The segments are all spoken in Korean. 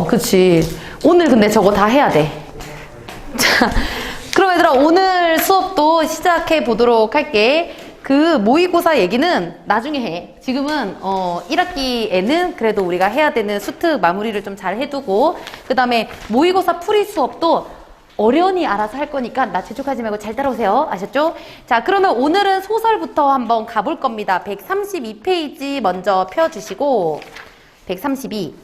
그치. 오늘 근데 저거 다 해야 돼. 자, 그럼 얘들아 오늘 수업도 시작해 보도록 할게. 그 모의고사 얘기는 나중에 해. 지금은 1학기에는 그래도 우리가 해야 되는 수특 마무리를 좀 잘 해두고, 그 다음에 모의고사 풀이 수업도 어련히 알아서 할 거니까 나 재촉하지 말고 잘 따라오세요. 아셨죠? 자, 그러면 오늘은 소설부터 한번 가볼 겁니다. 132페이지 먼저 펴주시고, 132.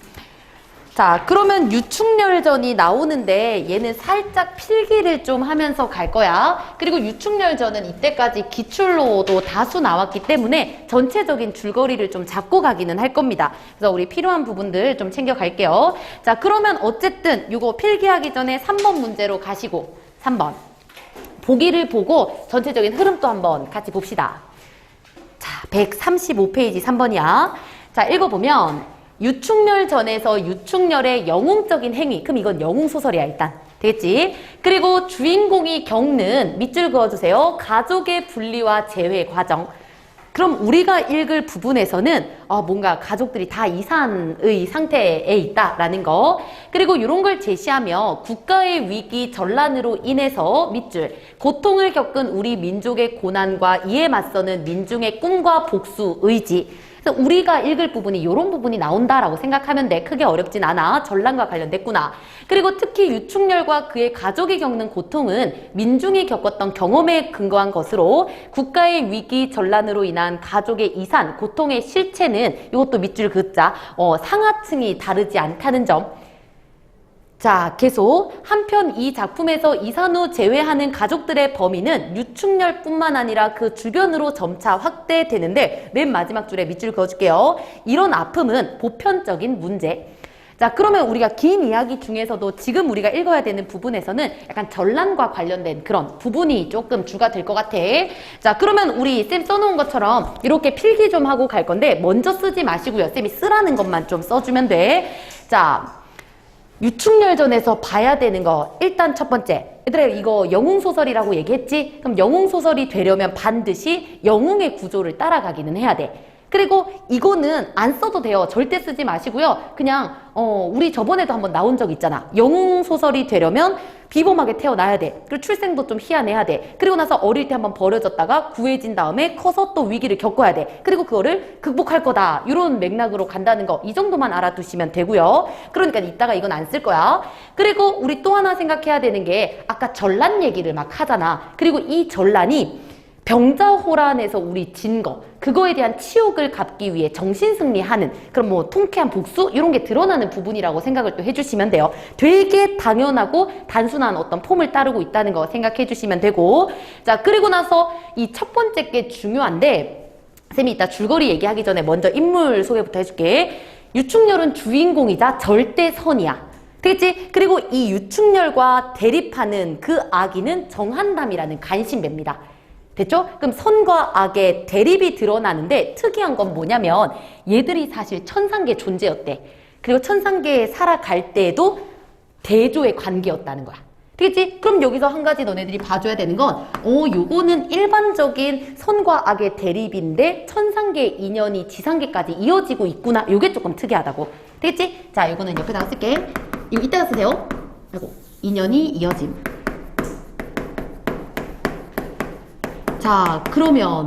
자, 그러면 유충렬전이 나오는데 얘는 살짝 필기를 좀 하면서 갈 거야. 그리고 유충렬전은 이때까지 기출로도 다수 나왔기 때문에 전체적인 줄거리를 좀 잡고 가기는 할 겁니다. 그래서 우리 필요한 부분들 좀 챙겨 갈게요. 자, 그러면 어쨌든 이거 필기하기 전에 3번 문제로 가시고, 3번. 보기를 보고 전체적인 흐름도 한번 같이 봅시다. 자, 135페이지 3번이야. 자, 읽어보면 유충렬전에서 유충렬의 영웅적인 행위. 그럼 이건 영웅소설이야 일단. 되겠지? 그리고 주인공이 겪는, 밑줄 그어주세요. 가족의 분리와 재회 과정. 그럼 우리가 읽을 부분에서는 뭔가 가족들이 다 이산의 상태에 있다라는 거. 그리고 이런 걸 제시하며 국가의 위기 전란으로 인해서 밑줄 고통을 겪은 우리 민족의 고난과 이에 맞서는 민중의 꿈과 복수 의지. 그래서 우리가 읽을 부분이 이런 부분이 나온다라고 생각하면 돼. 크게 어렵진 않아. 전란과 관련됐구나. 그리고 특히 유충렬과 그의 가족이 겪는 고통은 민중이 겪었던 경험에 근거한 것으로 국가의 위기 전란으로 인한 가족의 이산, 고통의 실체는 이것도 밑줄 긋자. 상하층이 다르지 않다는 점. 자, 계속 한편 이 작품에서 이산 후 재회하는 가족들의 범위는 유충렬뿐만 아니라 그 주변으로 점차 확대되는데 맨 마지막 줄에 밑줄 그어줄게요. 이런 아픔은 보편적인 문제. 자, 그러면 우리가 긴 이야기 중에서도 지금 우리가 읽어야 되는 부분에서는 약간 전란과 관련된 그런 부분이 조금 주가 될 것 같아. 자, 그러면 우리 쌤 써놓은 것처럼 이렇게 필기 좀 하고 갈 건데 먼저 쓰지 마시고요. 쌤이 쓰라는 것만 좀 써주면 돼. 자, 유충렬전에서 봐야 되는 거 일단 첫 번째, 얘들아 이거 영웅소설이라고 얘기했지? 그럼 영웅소설이 되려면 반드시 영웅의 구조를 따라가기는 해야 돼. 그리고 이거는 안 써도 돼요. 절대 쓰지 마시고요. 그냥 우리 저번에도 한번 나온 적 있잖아. 영웅소설이 되려면 비범하게 태어나야 돼. 그리고 출생도 좀 희한해야 돼. 그리고 나서 어릴 때 한번 버려졌다가 구해진 다음에 커서 또 위기를 겪어야 돼. 그리고 그거를 극복할 거다. 이런 맥락으로 간다는 거. 이 정도만 알아두시면 되고요. 그러니까 이따가 이건 안 쓸 거야. 그리고 우리 또 하나 생각해야 되는 게 아까 전란 얘기를 막 하잖아. 그리고 이 전란이 병자호란에서 우리 진 거, 그거에 대한 치욕을 갚기 위해 정신승리하는 그런 뭐 통쾌한 복수 이런 게 드러나는 부분이라고 생각을 또 해주시면 돼요. 되게 당연하고 단순한 어떤 폼을 따르고 있다는 거 생각해 주시면 되고, 자, 그리고 나서 이 첫 번째 게 중요한데 쌤이 이따 줄거리 얘기하기 전에 먼저 인물 소개부터 해줄게. 유충렬은 주인공이자 절대 선이야. 되겠지? 그리고 이 유충렬과 대립하는 그 악인은 정한담이라는 간신배입니다. 됐죠? 그럼 선과 악의 대립이 드러나는데 특이한 건 뭐냐면 얘들이 사실 천상계 존재였대. 그리고 천상계에 살아갈 때에도 대조의 관계였다는 거야. 되겠지? 그럼 여기서 한 가지 너네들이 봐줘야 되는 건 요거는 일반적인 선과 악의 대립인데 천상계 인연이 지상계까지 이어지고 있구나. 요게 조금 특이하다고. 되겠지? 자, 요거는 옆에다가 쓸게. 이거 이따가 쓰세요. 아이고, 인연이 이어짐. 자, 그러면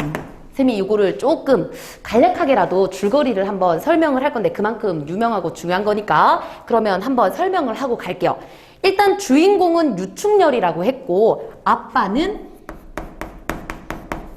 쌤이 이거를 조금 간략하게라도 줄거리를 한번 설명을 할 건데 그만큼 유명하고 중요한 거니까 그러면 한번 설명을 하고 갈게요. 일단 주인공은 유충렬이라고 했고 아빠는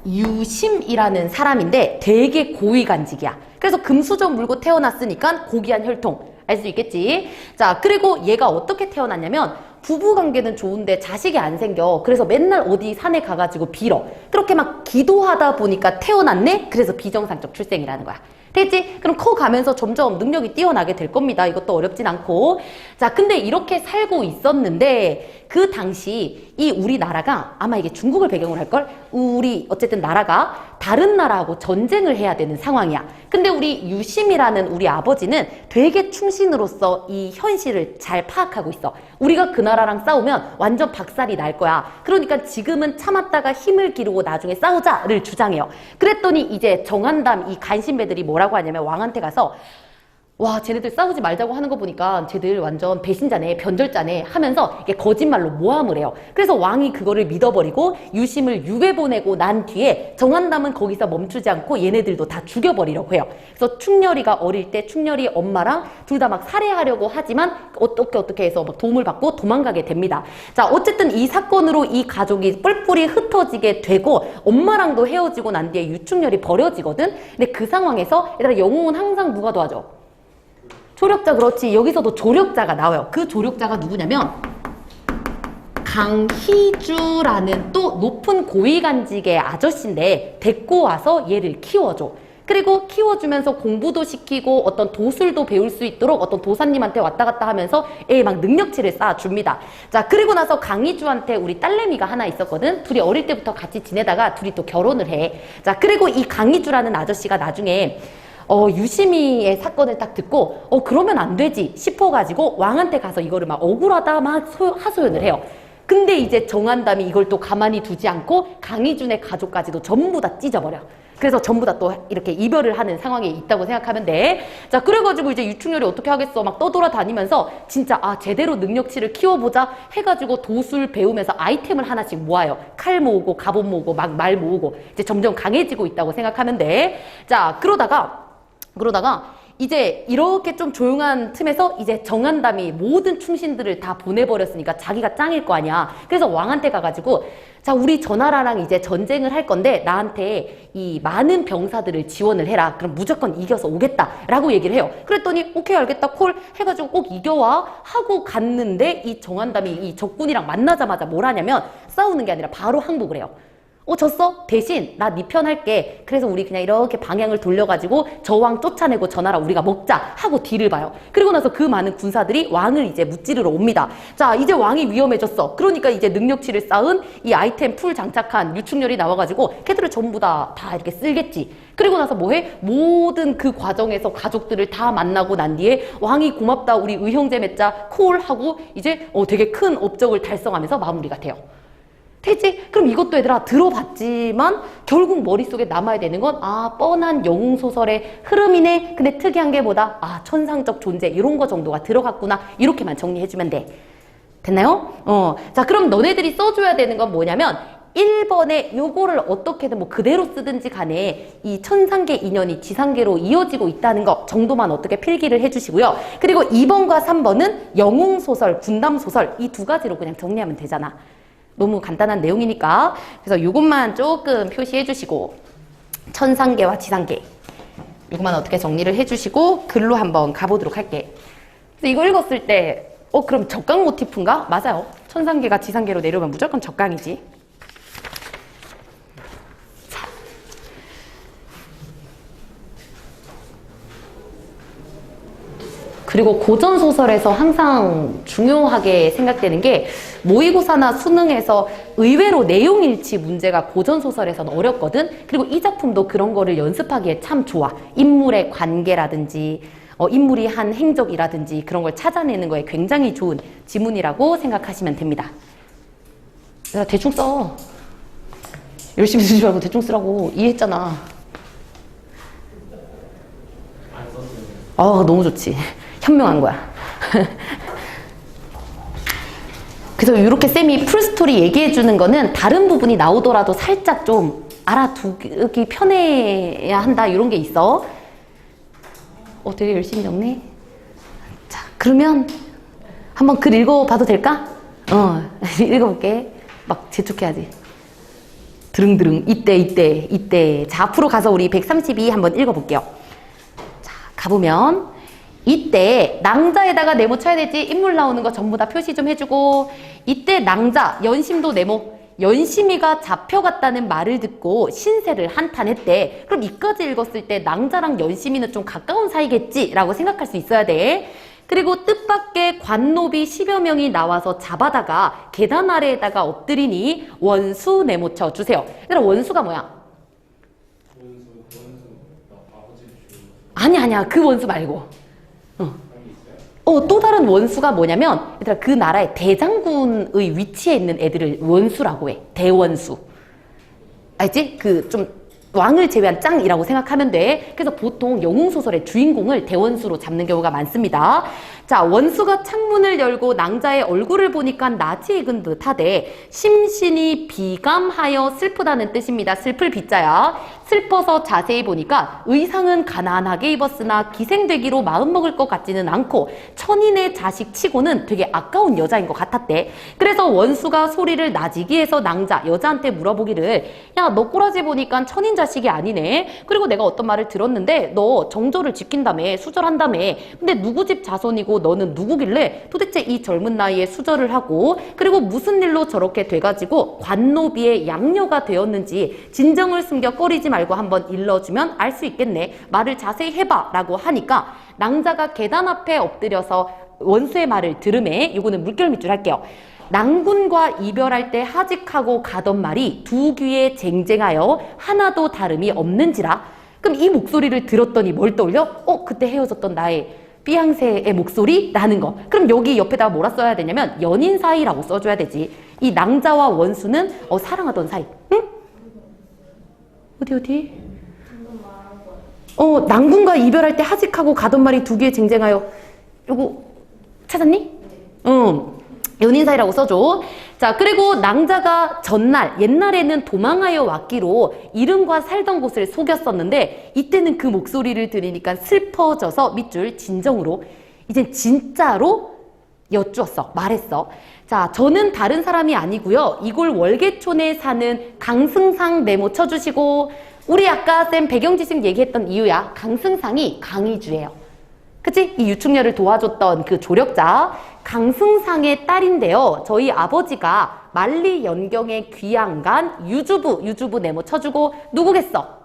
유심이라는 사람인데 되게 고위간직이야. 그래서 금수저 물고 태어났으니까 고귀한 혈통. 알 수 있겠지? 자, 그리고 얘가 어떻게 태어났냐면 부부관계는 좋은데 자식이 안 생겨. 그래서 맨날 어디 산에 가가지고 빌어. 그렇게 막 기도하다 보니까 태어났네? 그래서 비정상적 출생이라는 거야. 되겠지? 그럼 커가면서 점점 능력이 뛰어나게 될 겁니다. 이것도 어렵진 않고. 자, 근데 이렇게 살고 있었는데 그 당시 이 우리나라가 아마 이게 중국을 배경으로 할걸? 우리 어쨌든 나라가 다른 나라하고 전쟁을 해야 되는 상황이야. 근데 우리 유심이라는 우리 아버지는 되게 충신으로서 이 현실을 잘 파악하고 있어. 우리가 그 나라랑 싸우면 완전 박살이 날 거야. 그러니까 지금은 참았다가 힘을 기르고 나중에 싸우자를 주장해요. 그랬더니 이제 정한담 이 간신배들이 뭐라고 하냐면 왕한테 가서 와, 쟤네들 싸우지 말자고 하는 거 보니까 쟤들 완전 배신자네, 변절자네 하면서 이게 거짓말로 모함을 해요. 그래서 왕이 그거를 믿어버리고 유심을 유배 보내고 난 뒤에 정한담은 거기서 멈추지 않고 얘네들도 다 죽여버리려고 해요. 그래서 충렬이가 어릴 때 충렬이 엄마랑 둘 다 막 살해하려고 하지만 어떻게 해서 막 도움을 받고 도망가게 됩니다. 자, 어쨌든 이 사건으로 이 가족이 뿔뿔이 흩어지게 되고 엄마랑도 헤어지고 난 뒤에 유충렬이 버려지거든. 근데 그 상황에서 얘들아 영웅은 항상 누가 도와줘? 조력자. 그렇지. 여기서도 조력자가 나와요. 그 조력자가 누구냐면 강희주라는 또 높은 고위간직의 아저씨인데 데리고 와서 얘를 키워줘. 그리고 키워주면서 공부도 시키고 어떤 도술도 배울 수 있도록 어떤 도사님한테 왔다 갔다 하면서 애 막 능력치를 쌓아줍니다. 자, 그리고 나서 강희주한테 우리 딸내미가 하나 있었거든. 둘이 어릴 때부터 같이 지내다가 둘이 또 결혼을 해. 자, 그리고 이 강희주라는 아저씨가 나중에 유심히의 사건을 딱 듣고 그러면 안 되지 싶어가지고 왕한테 가서 이거를 막 억울하다 막 하소연을 해요. 근데 이제 정한담이 이걸 또 가만히 두지 않고 강희준의 가족까지도 전부 다 찢어버려. 그래서 전부 다 또 이렇게 이별을 하는 상황에 있다고 생각하면 돼. 자, 그래가지고 이제 유충렬이 어떻게 하겠어? 막 떠돌아다니면서 진짜 제대로 능력치를 키워보자 해가지고 도술 배우면서 아이템을 하나씩 모아요. 칼 모으고 갑옷 모으고 막 말 모으고 이제 점점 강해지고 있다고 생각하면 돼. 자, 그러다가 이제 이렇게 좀 조용한 틈에서 이제 정한담이 모든 충신들을 다 보내버렸으니까 자기가 짱일 거 아니야. 그래서 왕한테 가가지고 자, 우리 저 나라랑 이제 전쟁을 할 건데 나한테 이 많은 병사들을 지원을 해라. 그럼 무조건 이겨서 오겠다 라고 얘기를 해요. 그랬더니 오케이 알겠다 콜 해가지고 꼭 이겨와 하고 갔는데 이 정한담이 이 적군이랑 만나자마자 뭘 하냐면 싸우는 게 아니라 바로 항복을 해요. 졌어? 대신 나 네 편 할게. 그래서 우리 그냥 이렇게 방향을 돌려가지고 저 왕 쫓아내고 저 나라 우리가 먹자 하고 딜을 봐요. 그리고 나서 그 많은 군사들이 왕을 이제 무찌르러 옵니다. 자, 이제 왕이 위험해졌어. 그러니까 이제 능력치를 쌓은 이 아이템 풀 장착한 유충렬이 나와가지고 걔들을 전부 다 이렇게 쓸겠지. 그리고 나서 뭐해? 모든 그 과정에서 가족들을 다 만나고 난 뒤에 왕이 고맙다 우리 의형제 맺자 콜 하고 이제 되게 큰 업적을 달성하면서 마무리가 돼요. 되지? 그럼 이것도 얘들아 들어봤지만 결국 머릿속에 남아야 되는 건 뻔한 영웅소설의 흐름이네. 근데 특이한 게 뭐다? 천상적 존재 이런 거 정도가 들어갔구나. 이렇게만 정리해주면 돼. 됐나요? 자, 그럼 너네들이 써줘야 되는 건 뭐냐면 1번에 요거를 어떻게든 뭐 그대로 쓰든지 간에 이 천상계 인연이 지상계로 이어지고 있다는 거 정도만 어떻게 필기를 해주시고요. 그리고 2번과 3번은 영웅소설, 군담소설 이 두 가지로 그냥 정리하면 되잖아. 너무 간단한 내용이니까. 그래서 이것만 조금 표시해 주시고 천상계와 지상계 이것만 어떻게 정리를 해 주시고 글로 한번 가보도록 할게. 그래서 이거 읽었을 때 그럼 적강 모티프인가? 맞아요. 천상계가 지상계로 내려오면 무조건 적강이지. 자. 그리고 고전소설에서 항상 중요하게 생각되는 게 모의고사나 수능에서 의외로 내용일치 문제가 고전소설에서는 어렵거든. 그리고 이 작품도 그런 거를 연습하기에 참 좋아. 인물의 관계라든지 인물이 한 행적이라든지 그런 걸 찾아내는 거에 굉장히 좋은 지문이라고 생각하시면 됩니다. 내가 대충 써. 열심히 쓰지 말고 대충 쓰라고. 이해했잖아. 너무 좋지. 현명한 거야. 그래서 이렇게 쌤이 풀스토리 얘기해주는 거는 다른 부분이 나오더라도 살짝 좀 알아두기 편해야 한다 이런 게 있어. 되게 열심히 적네. 자, 그러면 한번 글 읽어봐도 될까? 읽어볼게. 막 재촉해야지. 드릉드릉 이때. 자, 앞으로 가서 우리 132 한번 읽어볼게요. 자, 가보면 이때 낭자에다가 네모 쳐야 되지. 인물 나오는 거 전부 다 표시 좀 해주고. 이때 낭자, 연심도 네모. 연심이가 잡혀갔다는 말을 듣고 신세를 한탄했대. 그럼 이까지 읽었을 때 낭자랑 연심이는 좀 가까운 사이겠지? 라고 생각할 수 있어야 돼. 그리고 뜻밖의 관노비 10여 명이 나와서 잡아다가 계단 아래에다가 엎드리니 원수 네모 쳐주세요. 얘들아, 원수가 뭐야? 아니야. 그 원수 말고. 또 다른 원수가 뭐냐면 얘들아, 그 나라의 대장군의 위치에 있는 애들을 원수라고 해. 대원수. 알지? 그 좀 왕을 제외한 짱이라고 생각하면 돼. 그래서 보통 영웅소설의 주인공을 대원수로 잡는 경우가 많습니다. 자, 원수가 창문을 열고 낭자의 얼굴을 보니까 낯이 익은 듯하되 심신이 비감하여 슬프다는 뜻입니다. 슬플 비자야. 슬퍼서 자세히 보니까 의상은 가난하게 입었으나 기생되기로 마음먹을 것 같지는 않고 천인의 자식 치고는 되게 아까운 여자인 것 같았대. 그래서 원수가 소리를 낮이기 해서 낭자, 여자한테 물어보기를 야, 너 꼬라지 보니까 천인 자식이 아니네. 그리고 내가 어떤 말을 들었는데 너 정조를 지킨다며, 수절한다며. 근데 누구 집 자손이고 너는 누구길래 도대체 이 젊은 나이에 수절을 하고 그리고 무슨 일로 저렇게 돼가지고 관노비의 양녀가 되었는지 진정을 숨겨 꺼리지 말고 한번 일러주면 알 수 있겠네. 말을 자세히 해봐 라고 하니까 낭자가 계단 앞에 엎드려서 원수의 말을 들으매 이거는 물결 밑줄 할게요. 낭군과 이별할 때 하직하고 가던 말이 두 귀에 쟁쟁하여 하나도 다름이 없는지라. 그럼 이 목소리를 들었더니 뭘 떠올려? 그때 헤어졌던 나의 삐양새의 목소리라는 거. 그럼 여기 옆에다가 뭐라 써야 되냐면 연인 사이라고 써줘야 되지. 이 낭자와 원수는 사랑하던 사이. 응? 어디? 낭군과 이별할 때 하직하고 가던 말이 두 귀에 쟁쟁하여. 요거 찾았니? 응. 연인 사이라고 써줘. 자, 그리고 낭자가 전날, 옛날에는 도망하여 왔기로 이름과 살던 곳을 속였었는데 이때는 그 목소리를 들으니까 슬퍼져서 밑줄 진정으로 이젠 진짜로 여쭈었어. 말했어. 자, 저는 다른 사람이 아니고요. 이골 월계촌에 사는 강승상 네모 쳐주시고 우리 아까 쌤 배경지식 얘기했던 이유야. 강승상이 강희주예요. 그치? 이 유충녀를 도와줬던 그 조력자 강승상의 딸인데요. 저희 아버지가 만리 연경의 귀양간 유주부 네모 쳐주고 누구겠어?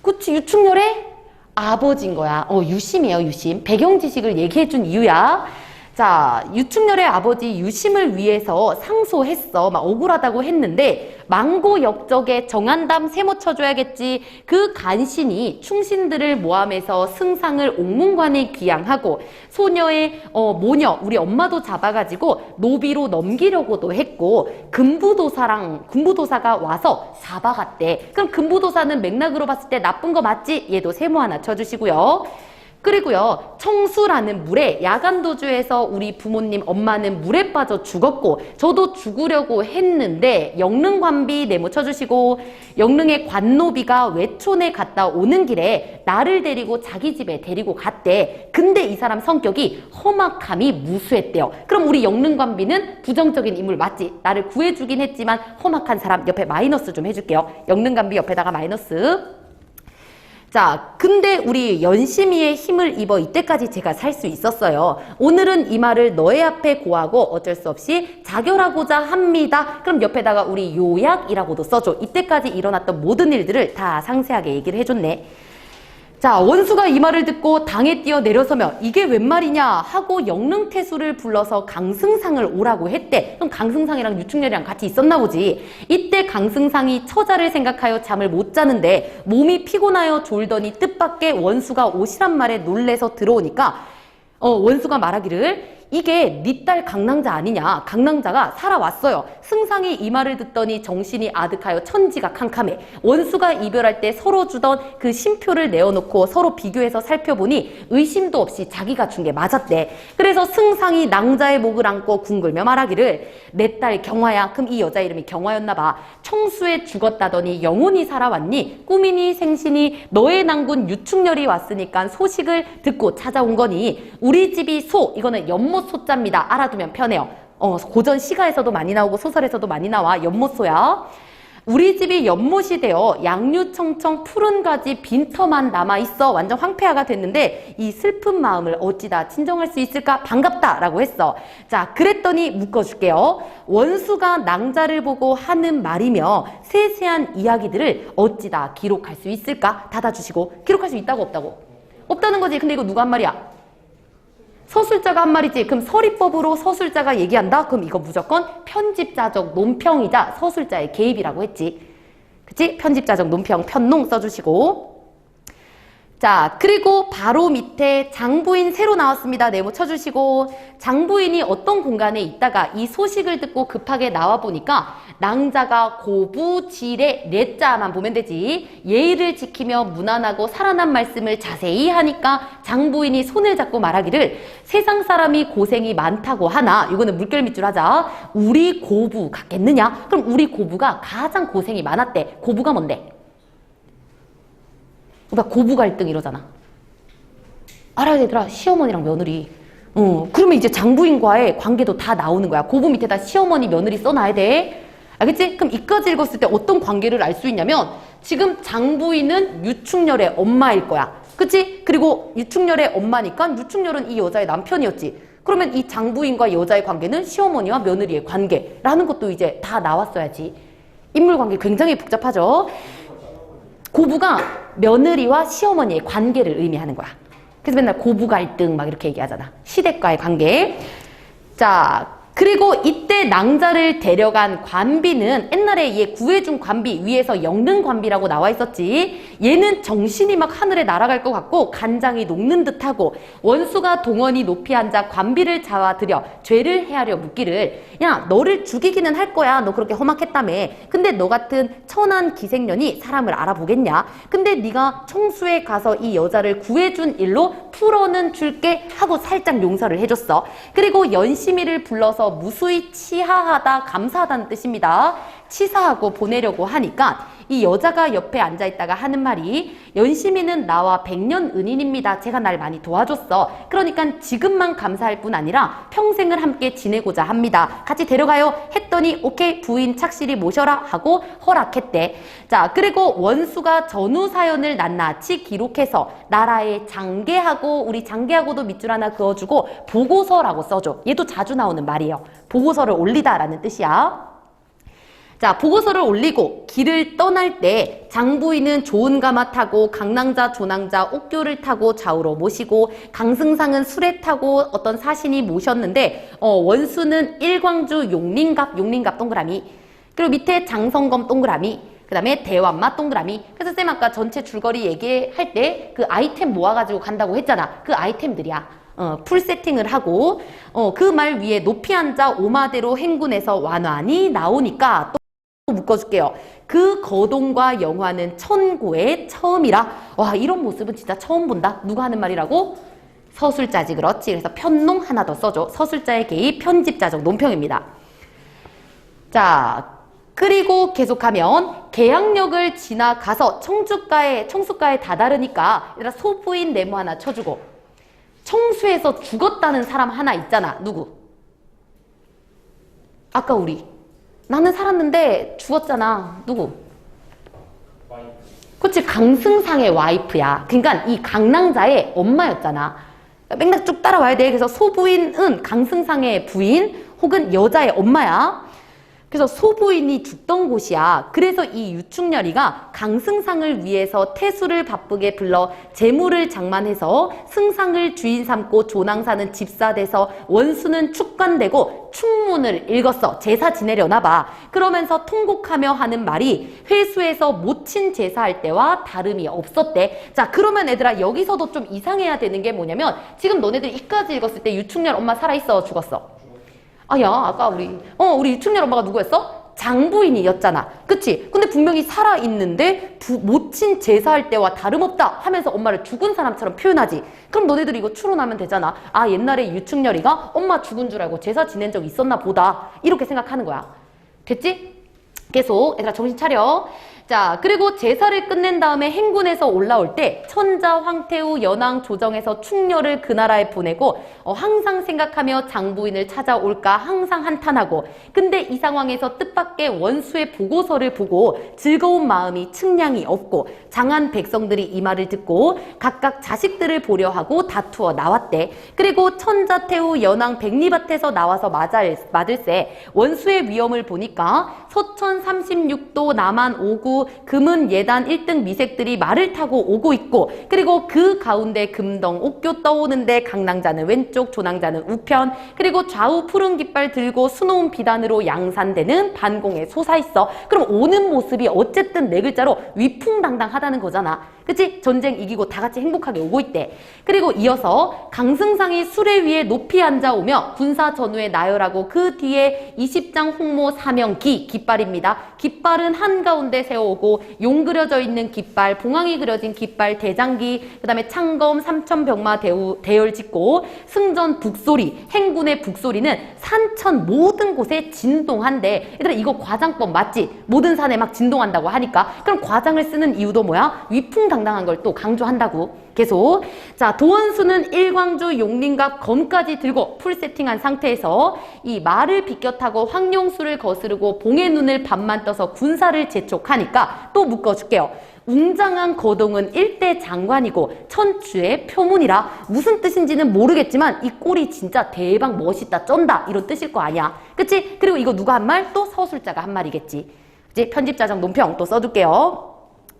그치, 유충녀의 아버지인 거야. 유심이에요, 유심. 배경지식을 얘기해준 이유야. 자, 유충렬의 아버지 유심을 위해서 상소했어. 막 억울하다고 했는데 망고 역적에 정한담 세모 쳐줘야겠지. 그 간신이 충신들을 모함해서 승상을 옥문관에 귀양하고 소녀의 모녀 우리 엄마도 잡아가지고 노비로 넘기려고도 했고 금부도사가 와서 잡아갔대. 그럼 금부도사는 맥락으로 봤을 때 나쁜 거 맞지? 얘도 세모 하나 쳐주시고요. 그리고요, 청수라는 물에 야간도주에서 우리 부모님 엄마는 물에 빠져 죽었고 저도 죽으려고 했는데 영릉관비 네모 쳐주시고 영릉의 관노비가 외촌에 갔다 오는 길에 나를 데리고 자기 집에 데리고 갔대. 근데 이 사람 성격이 험악함이 무수했대요. 그럼 우리 영릉관비는 부정적인 인물 맞지? 나를 구해주긴 했지만 험악한 사람. 옆에 마이너스 좀 해줄게요. 영릉관비 옆에다가 마이너스. 자, 근데 우리 연심이의 힘을 입어 이때까지 제가 살 수 있었어요. 오늘은 이 말을 너의 앞에 고하고 어쩔 수 없이 자결하고자 합니다. 그럼 옆에다가 우리 요약이라고도 써줘. 이때까지 일어났던 모든 일들을 다 상세하게 얘기를 해줬네. 자, 원수가 이 말을 듣고 당에 뛰어 내려서며 이게 웬 말이냐 하고 영릉태수를 불러서 강승상을 오라고 했대. 그럼 강승상이랑 유충렬이랑 같이 있었나 보지. 이때 강승상이 처자를 생각하여 잠을 못 자는데 몸이 피곤하여 졸더니 뜻밖의 원수가 오시란 말에 놀래서 들어오니까 원수가 말하기를 이게 네 딸 강낭자 아니냐. 강낭자가 살아왔어요. 승상이 이 말을 듣더니 정신이 아득하여 천지가 캄캄해. 원수가 이별할 때 서로 주던 그 심표를 내어놓고 서로 비교해서 살펴보니 의심도 없이 자기가 준 게 맞았대. 그래서 승상이 낭자의 목을 안고 궁글며 말하기를 내 딸 경화야. 그럼 이 여자 이름이 경화였나 봐. 청수에 죽었다더니 영혼이 살아왔니? 꿈이니 생시니 너의 낭군 유충렬이 왔으니까 소식을 듣고 찾아온 거니 우리 집이 소 이거는 연못 소자입니다. 알아두면 편해요. 고전 시가에서도 많이 나오고 소설에서도 많이 나와. 연못소야. 우리 집이 연못이 되어 양류청청 푸른 가지 빈터만 남아있어. 완전 황폐화가 됐는데 이 슬픈 마음을 어찌다 진정할 수 있을까? 반갑다 라고 했어. 자, 그랬더니 묶어줄게요. 원수가 낭자를 보고 하는 말이며 세세한 이야기들을 어찌다 기록할 수 있을까? 닫아주시고. 기록할 수 있다고 없다고? 없다는 거지. 근데 이거 누가 한 말이야? 서술자가 한 말이지. 그럼 서리법으로 서술자가 얘기한다? 그럼 이거 무조건 편집자적 논평이자 서술자의 개입이라고 했지. 그치? 편집자적 논평, 편농 써주시고. 자, 그리고 바로 밑에 장부인 새로 나왔습니다. 네모 쳐주시고, 장부인이 어떤 공간에 있다가 이 소식을 듣고 급하게 나와 보니까 낭자가 고부질의 레자만 보면 되지. 예의를 지키며 무난하고 살아난 말씀을 자세히 하니까 장부인이 손을 잡고 말하기를 세상 사람이 고생이 많다고 하나, 이거는 물결 밑줄 하자. 우리 고부 같겠느냐? 그럼 우리 고부가 가장 고생이 많았대. 고부가 뭔데? 그러니까 고부 갈등 이러잖아. 알아야 되더라. 시어머니랑 며느리. 그러면 이제 장부인과의 관계도 다 나오는 거야. 고부 밑에다 시어머니, 며느리 써놔야 돼. 알겠지? 그럼 이까지 읽었을 때 어떤 관계를 알 수 있냐면 지금 장부인은 유충렬의 엄마일 거야. 그치? 그리고 유충렬의 엄마니까 유충렬은 이 여자의 남편이었지. 그러면 이 장부인과 여자의 관계는 시어머니와 며느리의 관계라는 것도 이제 다 나왔어야지. 인물관계 굉장히 복잡하죠? 고부가 며느리와 시어머니의 관계를 의미하는 거야. 그래서 맨날 고부 갈등 막 이렇게 얘기하잖아. 시댁과의 관계. 자, 그리고 이때 낭자를 데려간 관비는 옛날에 얘 구해준 관비 위에서 영릉 관비라고 나와 있었지. 얘는 정신이 막 하늘에 날아갈 것 같고 간장이 녹는 듯하고 원수가 동원이 높이 앉아 관비를 잡아들여 죄를 헤아려 묻기를 야 너를 죽이기는 할 거야. 너 그렇게 험악했다며. 근데 너 같은 천한 기생년이 사람을 알아보겠냐. 근데 네가 청수에 가서 이 여자를 구해준 일로 풀어는 줄게 하고 살짝 용서를 해줬어. 그리고 연심이를 불러서 무수히 치하하다 감사하다는 뜻입니다. 치사하고 보내려고 하니까 이 여자가 옆에 앉아있다가 하는 말이 연심이는 나와 100년 은인입니다. 제가 날 많이 도와줬어. 그러니까 지금만 감사할 뿐 아니라 평생을 함께 지내고자 합니다. 같이 데려가요 했더니 오케이 부인 착실히 모셔라 하고 허락했대. 자, 그리고 원수가 전후 사연을 낱낱이 기록해서 나라에 장계하고 우리 장계하고도 밑줄 하나 그어주고 보고서라고 써줘. 얘도 자주 나오는 말이에요. 보고서를 올리다라는 뜻이야. 자, 보고서를 올리고 길을 떠날 때 장부인은 좋은 가마 타고 강낭자, 조낭자, 옥교를 타고 좌우로 모시고 강승상은 수레 타고 어떤 사신이 모셨는데 원수는 일광주 용린갑 동그라미 그리고 밑에 장성검 동그라미 그 다음에 대완마 동그라미. 그래서 쌤 아까 전체 줄거리 얘기할 때 그 아이템 모아가지고 간다고 했잖아. 그 아이템들이야. 풀 세팅을 하고 그 말 위에 높이 앉아 오마대로 행군해서 완완히 나오니까 또 묶어줄게요. 그 거동과 영화는 천고의 처음이라. 와, 이런 모습은 진짜 처음 본다. 누가 하는 말이라고? 서술자지. 그렇지. 그래서 편농 하나 더 써줘. 서술자의 개의 편집자적 논평입니다. 자, 그리고 계속하면 계양역을 지나가서 청숫가에 다다르니까 얘들아 소부인 네모 하나 쳐주고 청수에서 죽었다는 사람 하나 있잖아. 누구? 아까 우리. 나는 살았는데 죽었잖아. 누구? 그치, 강승상의 와이프야. 그러니까 이 강낭자의 엄마였잖아. 맥락 쭉 따라와야 돼. 그래서 소부인은 강승상의 부인 혹은 여자의 엄마야. 그래서 소부인이 죽던 곳이야. 그래서 이 유충렬이가 강승상을 위해서 태수를 바쁘게 불러 재물을 장만해서 승상을 주인 삼고 조낭사는 집사돼서 원수는 축관되고 축문을 읽었어. 제사 지내려나 봐. 그러면서 통곡하며 하는 말이 회수에서 모친 제사할 때와 다름이 없었대. 자, 그러면 얘들아 여기서도 좀 이상해야 되는 게 뭐냐면 지금 너네들 이까지 읽었을 때 유충렬 엄마 살아있어 죽었어? 아, 야, 아까 우리 유충렬 엄마가 누구였어? 장부인이었잖아. 그치? 근데 분명히 살아있는데 모친 제사할 때와 다름없다 하면서 엄마를 죽은 사람처럼 표현하지. 그럼 너네들이 이거 추론하면 되잖아. 아, 옛날에 유충렬이가 엄마 죽은 줄 알고 제사 지낸 적 있었나 보다. 이렇게 생각하는 거야. 됐지? 계속 얘들아 정신 차려. 자, 그리고 제사를 끝낸 다음에 행군에서 올라올 때 천자, 황태우, 연왕, 조정에서 충렬을 그 나라에 보내고 항상 생각하며 장부인을 찾아올까 항상 한탄하고 근데 이 상황에서 뜻밖의 원수의 보고서를 보고 즐거운 마음이 측량이 없고 장한 백성들이 이 말을 듣고 각각 자식들을 보려 하고 다투어 나왔대. 그리고 천자, 태우, 연왕, 백리밭에서 나와서 맞을세 원수의 위험을 보니까 서천 36도 남한 5구 두 금은 예단 1등 미색들이 말을 타고 오고 있고 그리고 그 가운데 금덩 옥교 떠오는데 강낭자는 왼쪽 조낭자는 우편 그리고 좌우 푸른 깃발 들고 수놓은 비단으로 양산되는 반공에 솟아있어. 그럼 오는 모습이 어쨌든 네 글자로 위풍당당하다는 거잖아. 그치? 전쟁 이기고 다 같이 행복하게 오고 있대. 그리고 이어서 강승상이 수레 위에 높이 앉아오며 군사 전후에 나열하고 그 뒤에 20장 홍모 사명기 깃발입니다. 깃발은 한가운데 세워오고 용 그려져 있는 깃발, 봉황이 그려진 깃발, 대장기, 그 다음에 창검, 삼천병마 대열 짓고 승전 북소리, 행군의 북소리는 산천 모든 곳에 진동한대. 얘들아 이거 과장법 맞지? 모든 산에 막 진동한다고 하니까 그럼 과장을 쓰는 이유도 뭐야? 위풍당당한 걸 또 강조한다고. 계속 자 도원수는 일광주 용림갑 검까지 들고 풀 세팅한 상태에서 이 말을 비껴 타고 황룡수를 거스르고 봉의 눈을 반만 떠서 군사를 재촉하니까 또 묶어줄게요. 웅장한 거동은 일대 장관이고 천추의 표문이라. 무슨 뜻인지는 모르겠지만 이 꼴이 진짜 대박 멋있다 쩐다 이런 뜻일 거 아니야. 그치? 그리고 이거 누가 한 말? 또 서술자가 한 말이겠지. 이제 편집자정 논평 또 써둘게요.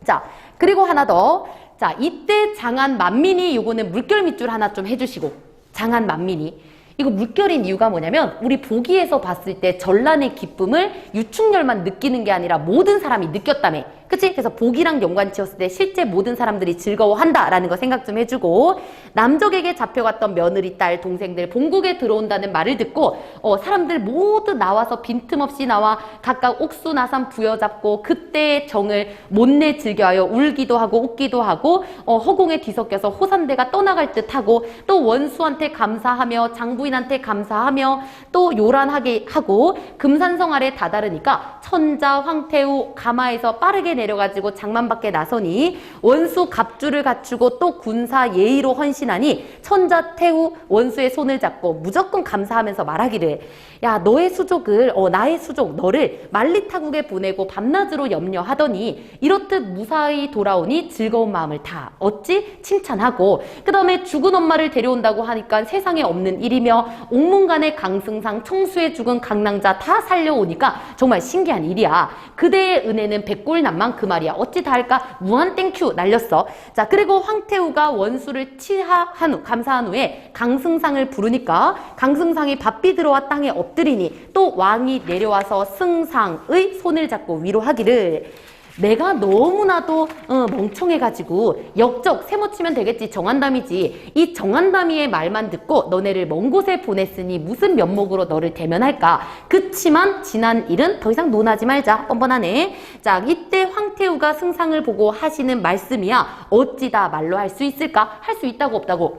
자 그리고 하나 더. 자 이때 장안 만민이 요거는 물결 밑줄 하나 좀 해주시고. 장안 만민이 이거 물결인 이유가 뭐냐면 우리 보기에서 봤을 때 전란의 기쁨을 유충렬만 느끼는 게 아니라 모든 사람이 느꼈다며. 그치? 그래서 복이랑 연관지었을 때 실제 모든 사람들이 즐거워한다라는 거 생각 좀 해주고 남적에게 잡혀갔던 며느리 딸 동생들 본국에 들어온다는 말을 듣고 사람들 모두 나와서 빈틈없이 나와 각각 옥수 나삼 부여잡고 그때의 정을 못내 즐겨하여 울기도 하고 웃기도 하고 허공에 뒤섞여서 호산대가 떠나갈 듯 하고 또 원수한테 감사하며 장부인한테 감사하며 또 요란하게 하고 금산성 아래 다다르니까 천자 황태우 가마에서 빠르게 내려가지고 장만 밖에 나서니 원수 갑주를 갖추고 또 군사 예의로 헌신하니 천자 태우 원수의 손을 잡고 무조건 감사하면서 말하기를 야 너의 수족을 나의 수족 너를 만리타국에 보내고 밤낮으로 염려하더니 이렇듯 무사히 돌아오니 즐거운 마음을 다 어찌 칭찬하고 그 다음에 죽은 엄마를 데려온다고 하니까 세상에 없는 일이며 옥문간의 강승상 청수에 죽은 강낭자 다 살려오니까 정말 신기한 일이야. 그대의 은혜는 백골난만 그 말이야. 어찌 다 할까? 무한 땡큐 날렸어. 자 그리고 황태우가 원수를 치하한 후 감사한 후에 강승상을 부르니까 강승상이 바삐 들어와 땅에 엎드리니 또 왕이 내려와서 승상의 손을 잡고 위로하기를 내가 너무나도 멍청해가지고 역적 세모 치면 되겠지 정한담이지 이 정한담이의 말만 듣고 너네를 먼 곳에 보냈으니 무슨 면목으로 너를 대면할까. 그치만 지난 일은 더 이상 논하지 말자. 뻔뻔하네. 자 이때 황태우가 승상을 보고 하시는 말씀이야. 어찌다 말로 할 수 있을까? 할 수 있다고 없다고?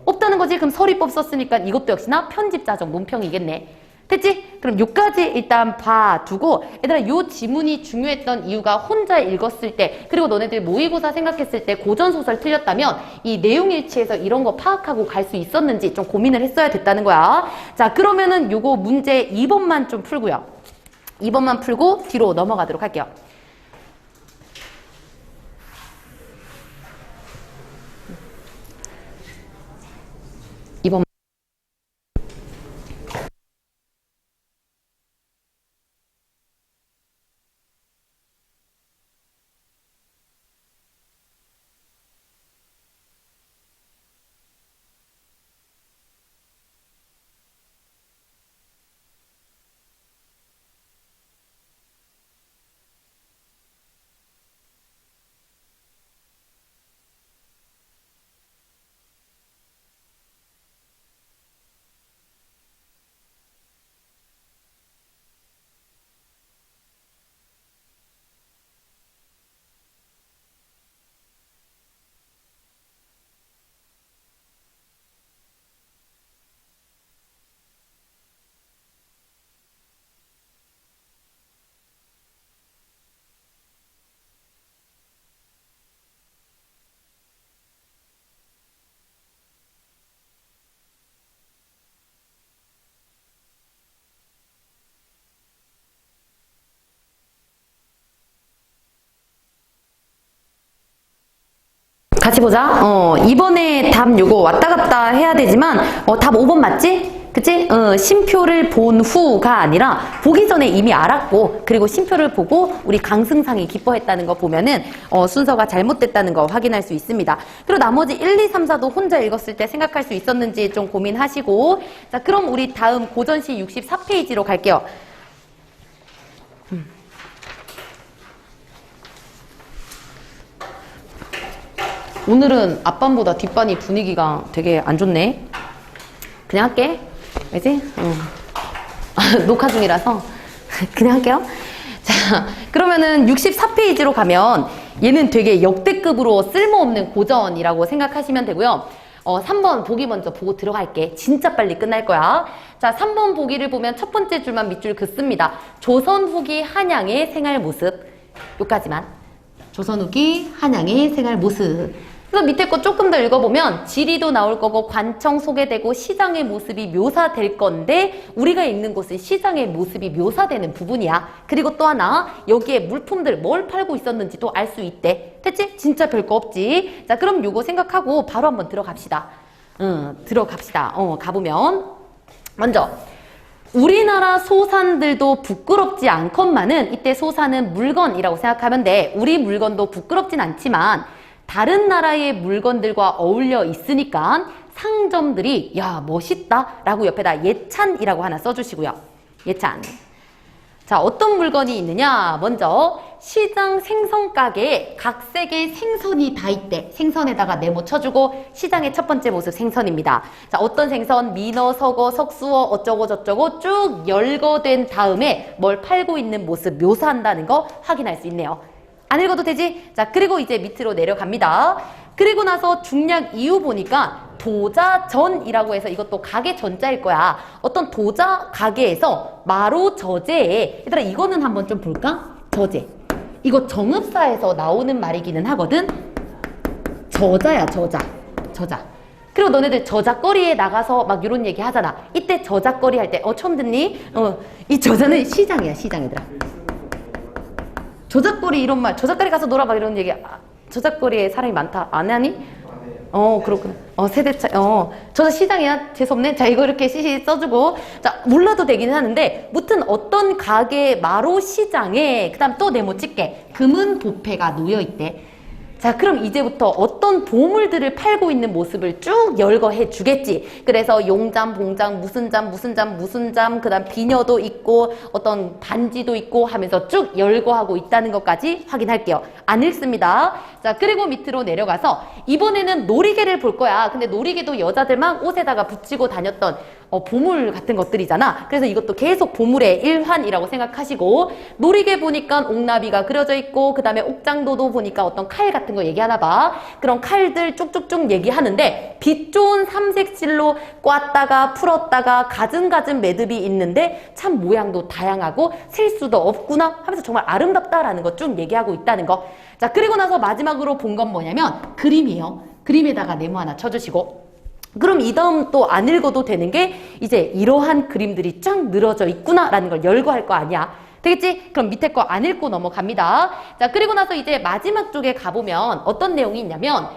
없다는 거지. 그럼 서리법 썼으니까 이것도 역시나 편집자적 논평이겠네. 됐지? 그럼 요까지 일단 봐두고 얘들아 요 지문이 중요했던 이유가 혼자 읽었을 때 그리고 너네들 모의고사 생각했을 때 고전소설 틀렸다면 이 내용일치에서 이런 거 파악하고 갈 수 있었는지 좀 고민을 했어야 됐다는 거야. 자 그러면은 요거 문제 2번만 좀 풀고요. 2번만 풀고 뒤로 넘어가도록 할게요. 2번 같이 보자. 이번에 답 요거 왔다 갔다 해야 되지만 답 5번 맞지? 그치? 심표를 본 후가 아니라 보기 전에 이미 알았고 그리고 심표를 보고 우리 강승상이 기뻐했다는 거 보면은 순서가 잘못됐다는 거 확인할 수 있습니다. 그리고 나머지 1, 2, 3, 4도 혼자 읽었을 때 생각할 수 있었는지 좀 고민하시고 자 그럼 우리 다음 고전시 64페이지로 갈게요. 오늘은 앞반보다 뒷반이 분위기가 되게 안 좋네. 그냥 할게. 알지? 녹화 중이라서 그냥 할게요. 자, 그러면은 64페이지로 가면 얘는 되게 역대급으로 쓸모없는 고전이라고 생각하시면 되고요. 3번 보기 먼저 보고 들어갈게. 진짜 빨리 끝날 거야. 자, 3번 보기를 보면 첫 번째 줄만 밑줄 긋습니다. 조선 후기 한양의 생활 모습. 요까지만. 조선 후기 한양의 생활 모습. 그래서 밑에 거 조금 더 읽어보면 지리도 나올 거고 관청 소개되고 시장의 모습이 묘사될 건데 우리가 읽는 곳은 시장의 모습이 묘사되는 부분이야. 그리고 또 하나 여기에 물품들 뭘 팔고 있었는지도 알 수 있대. 됐지? 진짜 별거 없지? 자 그럼 요거 생각하고 바로 한번 들어갑시다. 들어갑시다. 가보면 먼저 우리나라 소산들도 부끄럽지 않건만은 이때 소산은 물건이라고 생각하면 돼. 우리 물건도 부끄럽진 않지만 다른 나라의 물건들과 어울려 있으니까 상점들이 야 멋있다 라고 옆에다 예찬이라고 하나 써주시고요. 예찬. 자 어떤 물건이 있느냐. 먼저 시장 생선가게에 각색의 생선이 다 있대. 생선에다가 네모 쳐주고 시장의 첫 번째 모습 생선입니다. 자 어떤 생선 민어, 서거, 석수어 어쩌고 저쩌고 쭉 열거된 다음에 뭘 팔고 있는 모습 묘사한다는 거 확인할 수 있네요. 안 읽어도 되지? 자 그리고 이제 밑으로 내려갑니다. 그리고 나서 중략 이후 보니까 도자전이라고 해서 이것도 가게 전자일 거야. 어떤 도자 가게에서 마로 저제에 얘들아 이거는 한번 좀 볼까? 저제. 이거 정읍사에서 나오는 말이기는 하거든. 저자야 저자. 저자. 그리고 너네들 저작거리에 나가서 막 이런 얘기 하잖아. 이때 저작거리 할 때 처음 듣니? 이 저자는 시장이야 시장 얘들아. 저작거리 이런 말, 저작거리 가서 놀아 막 이런 얘기. 저작거리에 사람이 많다. 안 하니? 그렇구나. 세대 차이. 저자 시장이야. 재수없네. 자, 이거 이렇게 CC 써주고. 자, 몰라도 되기는 하는데, 무튼 어떤 가게 마로 시장에, 그 다음 또 네모 찍게. 금은 보패가 놓여있대. 자 그럼 이제부터 어떤 보물들을 팔고 있는 모습을 쭉 열거해 주겠지. 그래서 용잠, 봉잠, 무슨 잠, 무슨 잠, 무슨 잠, 그 다음 비녀도 있고 어떤 반지도 있고 하면서 쭉 열거하고 있다는 것까지 확인할게요. 안 읽습니다. 자 그리고 밑으로 내려가서 이번에는 놀이개를 볼 거야. 근데 놀이개도 여자들만 옷에다가 붙이고 다녔던 보물 같은 것들이잖아. 그래서 이것도 계속 보물의 일환이라고 생각하시고 놀이개 보니까 옥나비가 그려져 있고 그 다음에 옥장도도 보니까 어떤 칼 같은 거 얘기하나 봐. 그런 칼들 쭉쭉쭉 얘기하는데 빛 좋은 삼색실로 꽈다가 풀었다가 가슴 매듭이 있는데 참 모양도 다양하고 셀 수도 없구나 하면서 정말 아름답다라는 거 쭉 얘기하고 있다는 거. 자 그리고 나서 마지막으로 본 건 뭐냐면 그림이에요. 그림에다가 네모 하나 쳐주시고 그럼 이 다음 또 안 읽어도 되는 게 이제 이러한 그림들이 쫙 늘어져 있구나 라는 걸 열거할 거 아니야. 되겠지? 그럼 밑에 거 안 읽고 넘어갑니다. 자 그리고 나서 이제 마지막 쪽에 가보면 어떤 내용이 있냐면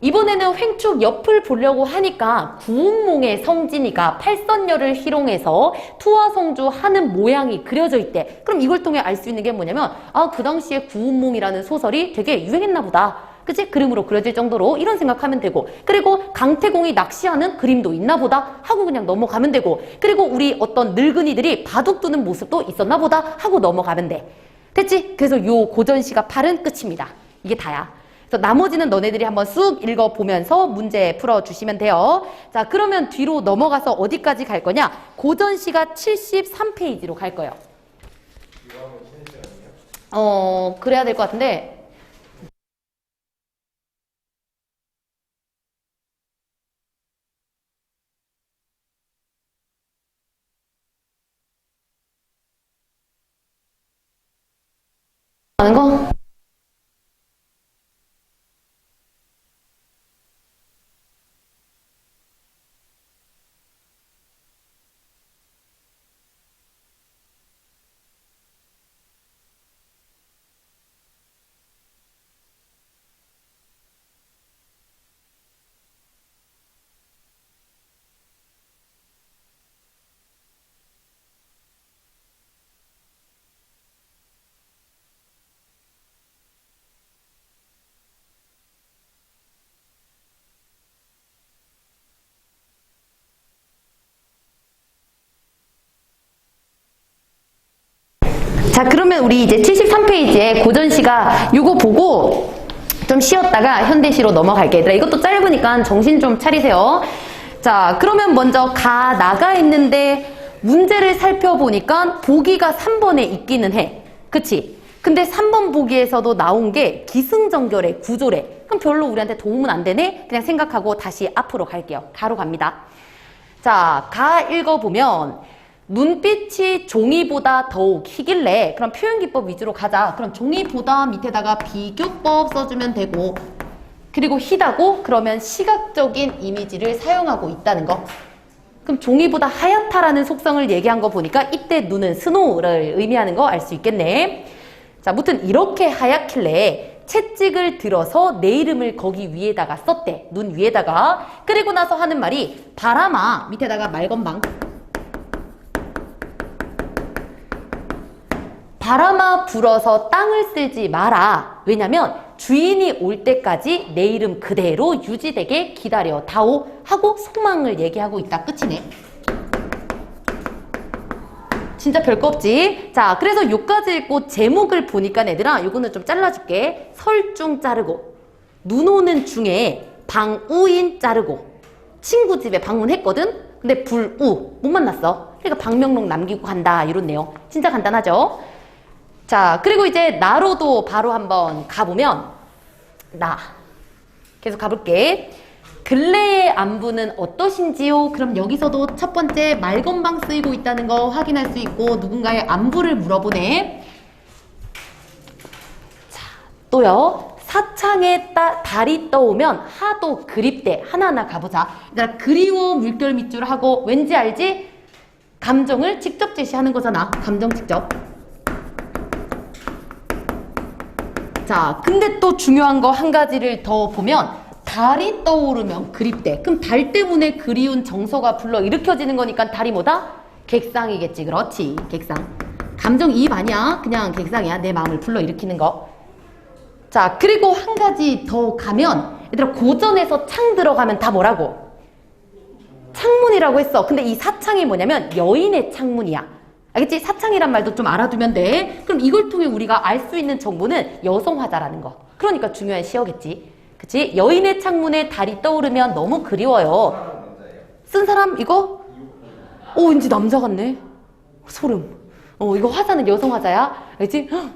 이번에는 횡축 옆을 보려고 하니까 구운몽의 성진이가 팔선녀를 희롱해서 투하성주 하는 모양이 그려져 있대. 그럼 이걸 통해 알 수 있는 게 뭐냐면 그 당시에 구운몽이라는 소설이 되게 유행했나 보다. 그치? 그림으로 그려질 정도로 이런 생각하면 되고 그리고 강태공이 낚시하는 그림도 있나 보다 하고 그냥 넘어가면 되고 그리고 우리 어떤 늙은이들이 바둑 두는 모습도 있었나 보다 하고 넘어가면 돼. 됐지? 그래서 요 고전시가 8은 끝입니다. 이게 다야. 그래서 나머지는 너네들이 한번 쑥 읽어보면서 문제 풀어주시면 돼요. 자 그러면 뒤로 넘어가서 어디까지 갈 거냐? 고전시가 73페이지로 갈 거예요. 그래야 될 것 같은데 하는 거? 자, 그러면 우리 이제 73페이지에 고전시가 요거 보고 좀 쉬었다가 현대시로 넘어갈게. 얘들아, 이것도 짧으니까 정신 좀 차리세요. 자, 그러면 먼저 가, 나가 있는데 문제를 살펴보니까 보기가 3번에 있기는 해. 그치? 근데 3번 보기에서도 나온 게 기승전결의 구조래. 그럼 별로 우리한테 도움은 안 되네? 그냥 생각하고 다시 앞으로 갈게요. 가로 갑니다. 자, 가 읽어보면 눈빛이 종이보다 더욱 희길래, 그럼 표현기법 위주로 가자. 그럼 종이보다 밑에다가 비교법 써주면 되고, 그리고 희다고 그러면 시각적인 이미지를 사용하고 있다는 거. 그럼 종이보다 하얗다라는 속성을 얘기한 거 보니까 이때 눈은 스노우를 의미하는 거 알 수 있겠네. 자, 무튼 이렇게 하얗길래 채찍을 들어서 내 이름을 거기 위에다가 썼대. 눈 위에다가. 그리고 나서 하는 말이 바람아, 밑에다가 말건방. 바람아 불어서 땅을 쓸지 마라. 왜냐면 주인이 올 때까지 내 이름 그대로 유지되게 기다려 다오 하고 소망을 얘기하고 있다. 끝이네. 진짜 별거 없지? 자, 그래서 요까지 읽고 제목을 보니까 얘들아, 요거는 좀 잘라줄게. 설중 자르고, 눈 오는 중에 방우인 자르고, 친구 집에 방문했거든? 근데 불우, 못 만났어. 그러니까 방명록 남기고 간다. 이런 내용. 진짜 간단하죠? 자, 그리고 이제 나로도 바로 한번 가보면, 나. 계속 가볼게. 근래의 안부는 어떠신지요? 그럼 여기서도 첫 번째 말건방 쓰이고 있다는 거 확인할 수 있고, 누군가의 안부를 물어보네. 자, 또요. 사창에 달이 떠오면 하도 그립대. 하나하나 가보자. 얘들아, 그리워 물결 밑줄 하고, 왠지 알지? 감정을 직접 제시하는 거잖아. 감정 직접. 자, 근데 또 중요한 거 한 가지를 더 보면 달이 떠오르면 그립대. 그럼 달 때문에 그리운 정서가 불러일으켜지는 거니까 달이 뭐다? 객상이겠지. 그렇지. 객상. 감정이입 아니야. 그냥 객상이야. 내 마음을 불러일으키는 거. 자, 그리고 한 가지 더 가면 얘들아, 고전에서 창 들어가면 다 뭐라고? 창문이라고 했어. 근데 이 사창이 뭐냐면 여인의 창문이야. 알겠지? 사창이란 말도 좀 알아두면 돼. 그럼 이걸 통해 우리가 알 수 있는 정보는 여성화자라는 거. 그러니까 중요한 시어겠지. 그치? 여인의 창문에 달이 떠오르면 너무 그리워요. 쓴 사람 이거? 왠지 남자 같네. 소름. 이거 화자는 여성 화자야. 알겠지? 헉,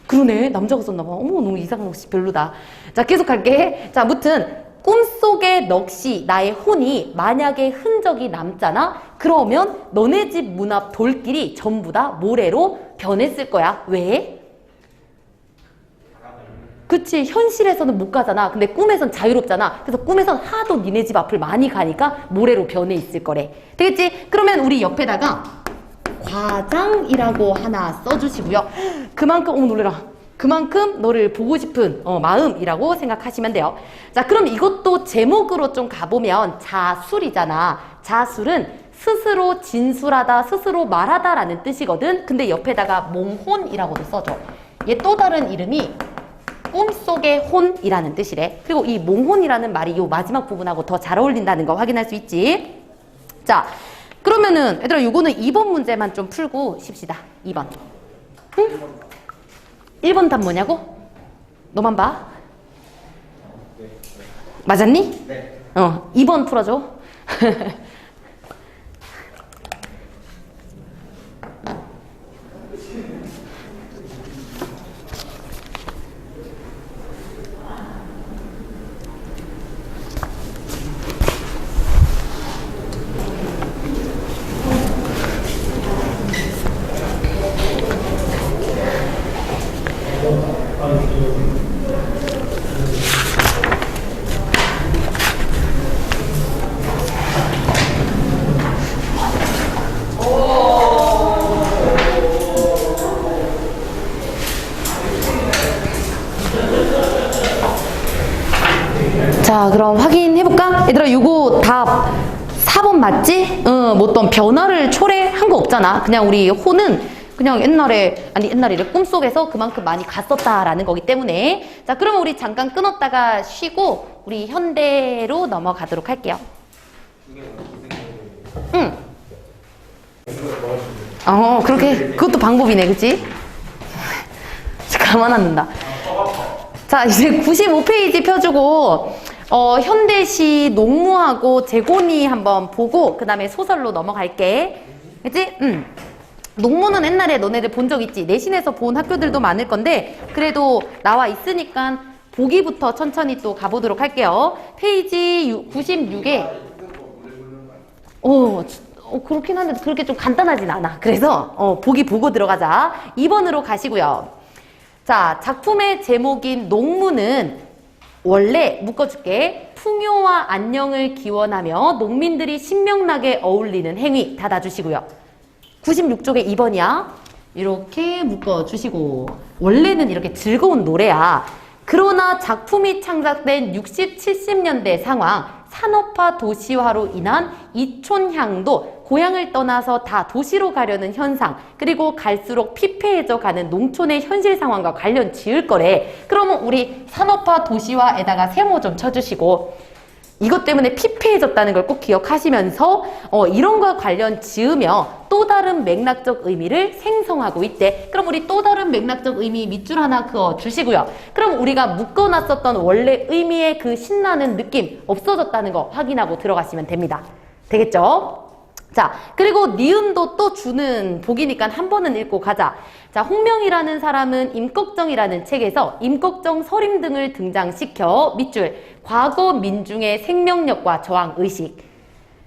그러네. 남자가 썼나 봐. 어머, 너무 이상한 것이 별로다. 자, 계속 갈게. 자, 무튼 꿈속의 넋이 나의 혼이 만약에 흔적이 남잖아? 그러면 너네 집 문 앞 돌길이 전부 다 모래로 변했을 거야. 왜? 그치, 현실에서는 못 가잖아. 근데 꿈에선 자유롭잖아. 그래서 꿈에선 하도 니네 집 앞을 많이 가니까 모래로 변해 있을 거래. 되겠지? 그러면 우리 옆에다가 과장이라고 하나 써주시고요. 그만큼, 놀래라. 그만큼 너를 보고 싶은 마음이라고 생각하시면 돼요. 자, 그럼 이것도 제목으로 좀 가보면 자술이잖아. 자술은 스스로 진술하다, 스스로 말하다 라는 뜻이거든. 근데 옆에다가 몽혼이라고도 써줘. 얘 또 다른 이름이 꿈속의 혼이라는 뜻이래. 그리고 이 몽혼이라는 말이 이 마지막 부분하고 더 잘 어울린다는 거 확인할 수 있지. 자, 그러면은 얘들아, 요거는 2번 문제만 좀 풀고 쉽시다. 2번. 응? 1번 답 뭐냐고? 너만 봐. 맞았니? 네. 2번 풀어줘. 자, 그럼 확인해볼까? 얘들아, 이거 답 4번 맞지? 뭐 어떤 변화를 초래한 거 없잖아. 그냥 우리 호는 그냥 옛날에 꿈속에서 그만큼 많이 갔었다라는 거기 때문에. 자, 그러면 우리 잠깐 끊었다가 쉬고 우리 현대로 넘어가도록 할게요. 응. 그렇게 그것도 방법이네, 그치? 가만 안 둔다. 자, 이제 95페이지 펴주고 현대시 농무하고 재고니 한번 보고 그 다음에 소설로 넘어갈게. 그치? 농무는 옛날에 너네들 본 적 있지? 내신에서 본 학교들도 많을 건데 그래도 나와 있으니까 보기부터 천천히 또 가보도록 할게요. 페이지 96에 그렇긴 한데 그렇게 좀 간단하진 않아. 그래서 보기 보고 들어가자. 2번으로 가시고요. 자, 작품의 제목인 농무는 원래 묶어줄게. 풍요와 안녕을 기원하며 농민들이 신명나게 어울리는 행위 닫아주시고요. 96쪽에 2번이야. 이렇게 묶어주시고 원래는 이렇게 즐거운 노래야. 그러나 작품이 창작된 60, 70년대 상황 산업화 도시화로 인한 이촌향도 고향을 떠나서 다 도시로 가려는 현상 그리고 갈수록 피폐해져 가는 농촌의 현실 상황과 관련 지을 거래. 그러면 우리 산업화 도시화에다가 세모 좀 쳐주시고 이것 때문에 피폐해졌다는 걸 꼭 기억하시면서 이런 거 관련 지으며 또 다른 맥락적 의미를 생성하고 있대. 그럼 우리 또 다른 맥락적 의미 밑줄 하나 그어 주시고요. 그럼 우리가 묶어놨었던 원래 의미의 그 신나는 느낌 없어졌다는 거 확인하고 들어가시면 됩니다. 되겠죠? 자, 그리고 니은도 또 주는 복이니까 한 번은 읽고 가자. 자, 홍명이라는 사람은 임꺽정이라는 책에서 임꺽정 서림 등을 등장시켜 밑줄 과거 민중의 생명력과 저항의식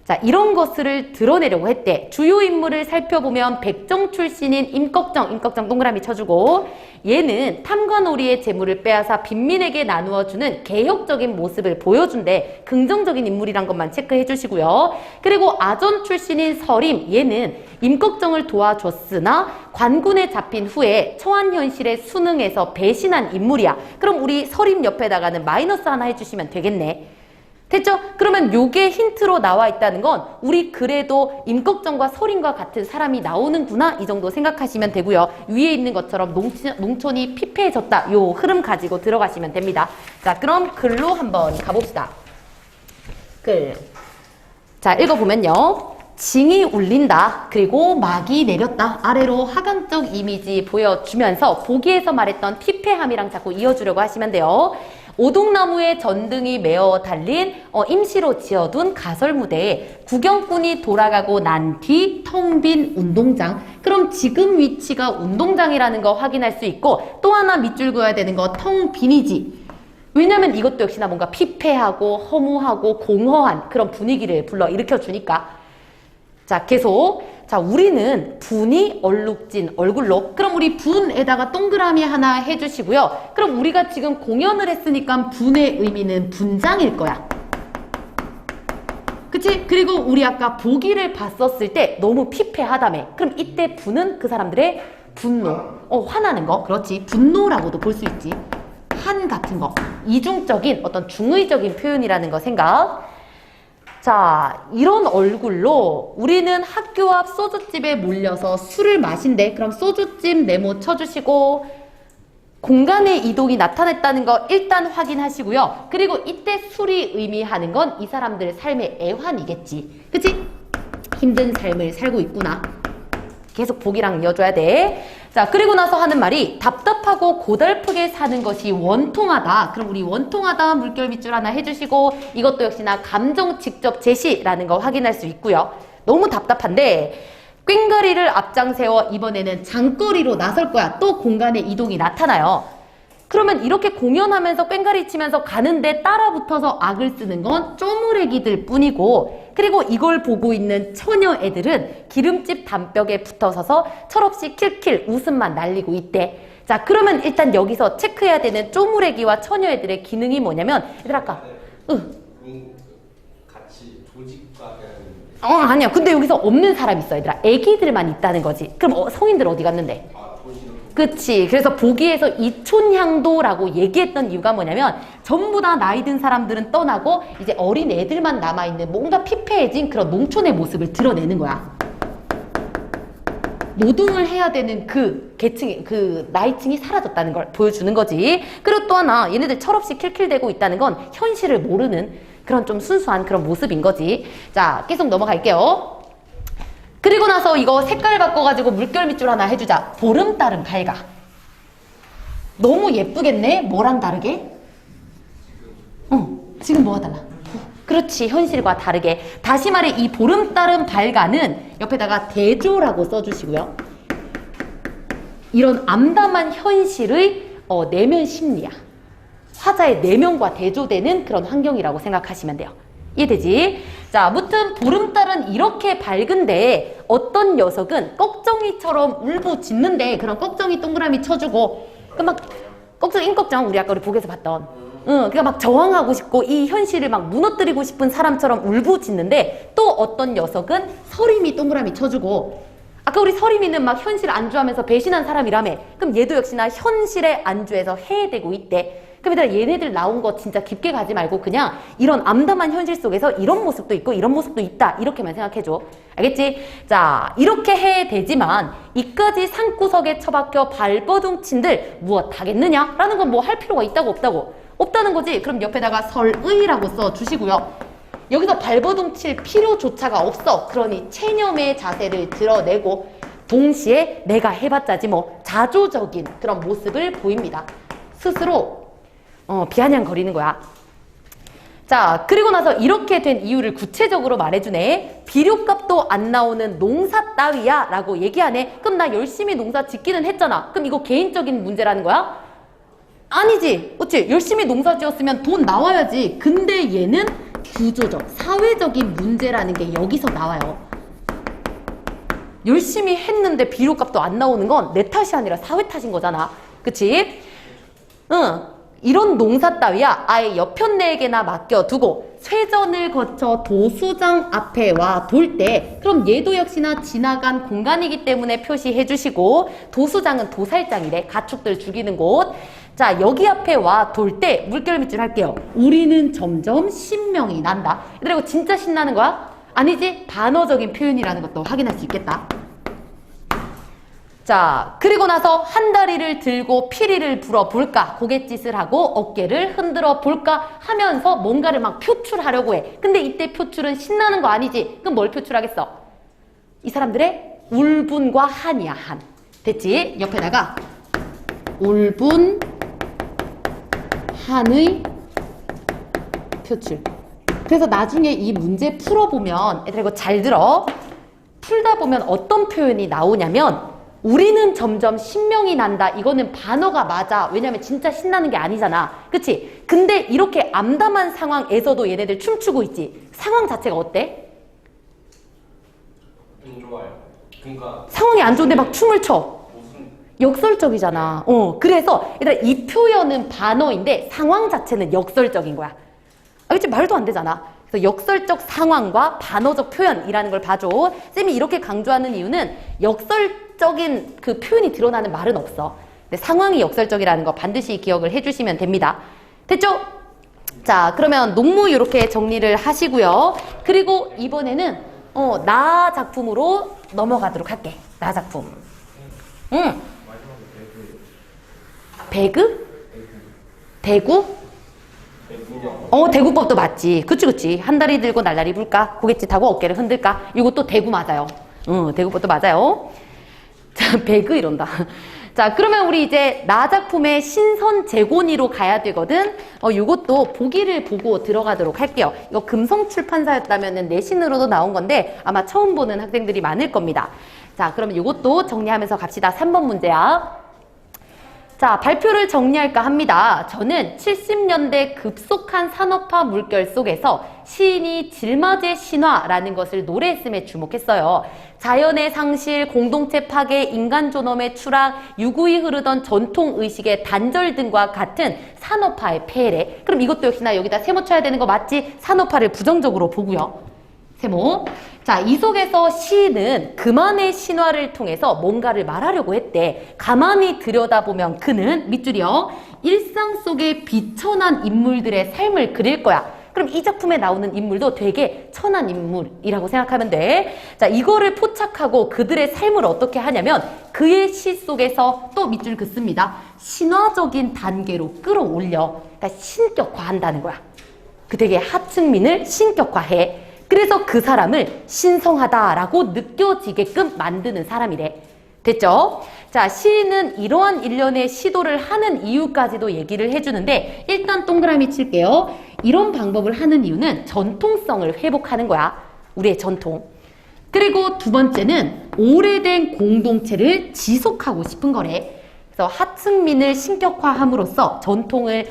자, 이런 것을 드러내려고 했대. 주요 인물을 살펴보면 백정 출신인 임꺽정 동그라미 쳐주고 얘는 탐관오리의 재물을 빼앗아 빈민에게 나누어주는 개혁적인 모습을 보여준대. 긍정적인 인물이란 것만 체크해 주시고요. 그리고 아전 출신인 서림 얘는 임꺽정을 도와줬으나 관군에 잡힌 후에 처한 현실에 순응해서 배신한 인물이야. 그럼 우리 서림 옆에다가는 마이너스 하나 해주시면 되겠네. 됐죠? 그러면 요게 힌트로 나와 있다는 건 우리 그래도 임꺽정과 서림과 같은 사람이 나오는구나 이 정도 생각하시면 되고요. 위에 있는 것처럼 농촌이 피폐해졌다 요 흐름 가지고 들어가시면 됩니다. 자, 그럼 글로 한번 가봅시다. 글. 자, 읽어보면요. 징이 울린다. 그리고 막이 내렸다. 아래로 하강적 이미지 보여주면서 보기에서 말했던 피폐함이랑 자꾸 이어주려고 하시면 돼요. 오동나무에 전등이 메어 달린 임시로 지어둔 가설무대에 구경꾼이 돌아가고 난 뒤 텅 빈 운동장. 그럼 지금 위치가 운동장이라는 거 확인할 수 있고 또 하나 밑줄 그어야 되는 거 텅 빈이지. 왜냐면 이것도 역시나 뭔가 피폐하고 허무하고 공허한 그런 분위기를 불러일으켜 주니까. 자, 계속. 자, 우리는 분이 얼룩진 얼굴로. 그럼 우리 분에다가 동그라미 하나 해주시고요. 그럼 우리가 지금 공연을 했으니까 분의 의미는 분장일 거야. 그치? 그리고 우리 아까 보기를 봤었을 때 너무 피폐하다며. 그럼 이때 분은 그 사람들의 분노. 화나는 거. 그렇지. 분노라고도 볼 수 있지. 한 같은 거. 이중적인 어떤 중의적인 표현이라는 거 생각. 자, 이런 얼굴로 우리는 학교 앞 소주집에 몰려서 술을 마신대. 그럼 소주집 네모 쳐주시고 공간의 이동이 나타났다는 거 일단 확인하시고요. 그리고 이때 술이 의미하는 건 이 사람들의 삶의 애환이겠지. 그치? 힘든 삶을 살고 있구나. 계속 보기랑 이어줘야 돼. 자, 그리고 나서 하는 말이 답답하고 고달프게 사는 것이 원통하다. 그럼 우리 원통하다 물결 밑줄 하나 해주시고 이것도 역시나 감정 직접 제시라는 거 확인할 수 있고요. 너무 답답한데 꽹과리를 앞장 세워 이번에는 장거리로 나설 거야. 또 공간의 이동이 나타나요. 그러면 이렇게 공연하면서 꽹과리 치면서 가는데 따라붙어서 악을 쓰는 건 쪼무레기들 뿐이고 그리고 이걸 보고 있는 처녀 애들은 기름집 담벽에 붙어서서 철없이 킬킬 웃음만 날리고 있대. 자, 그러면 일단 여기서 체크해야 되는 쪼무레기와 처녀 애들의 기능이 뭐냐면 얘들 아까 같이 조직과 아니야. 근데 여기서 없는 사람 있어 얘들아. 애기들만 있다는 거지. 그럼 성인들 어디 갔는데? 그치. 그래서 보기에서 이촌향도라고 얘기했던 이유가 뭐냐면 전부 다 나이 든 사람들은 떠나고 이제 어린 애들만 남아있는 뭔가 피폐해진 그런 농촌의 모습을 드러내는 거야. 노동을 해야 되는 그 계층이, 그 나이층이 사라졌다는 걸 보여주는 거지. 그리고 또 하나 얘네들 철없이 킬킬대고 있다는 건 현실을 모르는 그런 좀 순수한 그런 모습인 거지. 자, 계속 넘어갈게요. 그리고 나서 이거 색깔 바꿔가지고 물결 밑줄 하나 해주자. 보름달은 밝아. 너무 예쁘겠네? 뭐랑 다르게? 지금 뭐가 달라? 그렇지, 현실과 다르게. 다시 말해, 이 보름달은 밝아는 옆에다가 대조라고 써주시고요. 이런 암담한 현실의 내면 심리야. 화자의 내면과 대조되는 그런 환경이라고 생각하시면 돼요. 이해되지? 자, 아무튼 보름달은 이렇게 밝은데 어떤 녀석은 꺽정이처럼 울부짖는데 그런 꺽정이 동그라미 쳐주고 그 막 인꺽정 우리 아까 우리 북에서 봤던 그러니까 막 저항하고 싶고 이 현실을 막 무너뜨리고 싶은 사람처럼 울부짖는데 또 어떤 녀석은 서림이 동그라미 쳐주고 아까 우리 서림이는 막 현실 안주하면서 배신한 사람이라며. 그럼 얘도 역시나 현실에 안주해서 해대고 있대. 그럼 얘네들 나온 거 진짜 깊게 가지 말고 그냥 이런 암담한 현실 속에서 이런 모습도 있고 이런 모습도 있다. 이렇게만 생각해줘. 알겠지? 자, 이렇게 해대지만 이까지 산구석에 처박혀 발버둥친들 무엇 하겠느냐? 라는 건 뭐 할 필요가 있다고 없다고? 없다는 거지. 그럼 옆에다가 설의라고 써주시고요. 여기서 발버둥칠 필요조차가 없어. 그러니 체념의 자세를 드러내고 동시에 내가 해봤자지 뭐 자조적인 그런 모습을 보입니다. 스스로 비아냥거리는 거야. 자, 그리고 나서 이렇게 된 이유를 구체적으로 말해주네. 비료값도 안 나오는 농사 따위야 라고 얘기하네. 그럼 나 열심히 농사 짓기는 했잖아. 그럼 이거 개인적인 문제라는 거야? 아니지. 그치? 열심히 농사 지었으면 돈 나와야지. 근데 얘는 구조적, 사회적인 문제라는 게 여기서 나와요. 열심히 했는데 비료값도 안 나오는 건 내 탓이 아니라 사회 탓인 거잖아. 그치? 이런 농사 따위야 아예 여편네에게나 맡겨두고 쇠전을 거쳐 도수장 앞에 와 돌 때 그럼 얘도 역시나 지나간 공간이기 때문에 표시해 주시고 도수장은 도살장이래. 가축들 죽이는 곳. 자, 여기 앞에 와 돌 때 물결 밑줄 할게요. 우리는 점점 신명이 난다. 얘들아, 이거 진짜 신나는 거야? 아니지? 반어적인 표현이라는 것도 확인할 수 있겠다. 자, 그리고 나서 한 다리를 들고 피리를 불어볼까? 고갯짓을 하고 어깨를 흔들어 볼까? 하면서 뭔가를 막 표출하려고 해. 근데 이때 표출은 신나는 거 아니지? 그럼 뭘 표출하겠어? 이 사람들의 울분과 한이야, 한. 됐지? 옆에다가 울분, 한의 표출. 그래서 나중에 이 문제 풀어보면 얘들아 이거 잘 들어. 풀다 보면 어떤 표현이 나오냐면 우리는 점점 신명이 난다. 이거는 반어가 맞아. 왜냐면 진짜 신나는 게 아니잖아. 그치? 근데 이렇게 암담한 상황에서도 얘네들 춤추고 있지. 상황 자체가 어때? 좋아요. 그러니까 상황이 안 좋은데 막 춤을 춰. 역설적이잖아. 그래서 얘들아 이 표현은 반어인데 상황 자체는 역설적인 거야. 알겠지? 말도 안 되잖아. 그래서 역설적 상황과 반어적 표현이라는 걸 봐줘. 쌤이 이렇게 강조하는 이유는 역설적인 그 표현이 드러나는 말은 없어. 근데 상황이 역설적이라는 거 반드시 기억을 해주시면 됩니다. 됐죠? 자, 그러면 농무 이렇게 정리를 하시고요. 그리고 이번에는 나 작품으로 넘어가도록 할게. 나 작품. 배그? 대구? 대구법도 맞지. 그치. 한 다리 들고 날라리 불까? 고갯짓하고 어깨를 흔들까? 이것도 대구 맞아요. 대구법도 맞아요. 자, 배그 이런다. 자, 그러면 우리 이제 나 작품의 신선 재고니로 가야 되거든. 이것도 보기를 보고 들어가도록 할게요. 이거 금성출판사였다면 내신으로도 나온 건데 아마 처음 보는 학생들이 많을 겁니다. 자, 그러면 이것도 정리하면서 갑시다. 3번 문제야. 자, 발표를 정리할까 합니다. 저는 70년대 급속한 산업화 물결 속에서 시인이 질맞의 신화라는 것을 노래했음에 주목했어요. 자연의 상실, 공동체 파괴, 인간 존엄의 추락, 유구히 흐르던 전통의식의 단절 등과 같은 산업화의 폐해래. 그럼 이것도 역시나 여기다 세모 쳐야 되는 거 맞지? 산업화를 부정적으로 보고요. 세모. 자, 이 속에서 시인은 그만의 신화를 통해서 뭔가를 말하려고 했대. 가만히 들여다보면 그는 밑줄이요. 일상 속의 비천한 인물들의 삶을 그릴 거야. 그럼 이 작품에 나오는 인물도 되게 천한 인물이라고 생각하면 돼. 자, 이거를 포착하고 그들의 삶을 어떻게 하냐면 그의 시 속에서 또 밑줄 긋습니다. 신화적인 단계로 끌어올려. 그러니까 신격화한다는 거야. 그 되게 하층민을 신격화해. 그래서 그 사람을 신성하다라고 느껴지게끔 만드는 사람이래. 됐죠? 자, 시인은 이러한 일련의 시도를 하는 이유까지도 얘기를 해주는데 일단 동그라미 칠게요. 이런 방법을 하는 이유는 전통성을 회복하는 거야. 우리의 전통. 그리고 두 번째는 오래된 공동체를 지속하고 싶은 거래. 그래서 하층민을 신격화함으로써 전통을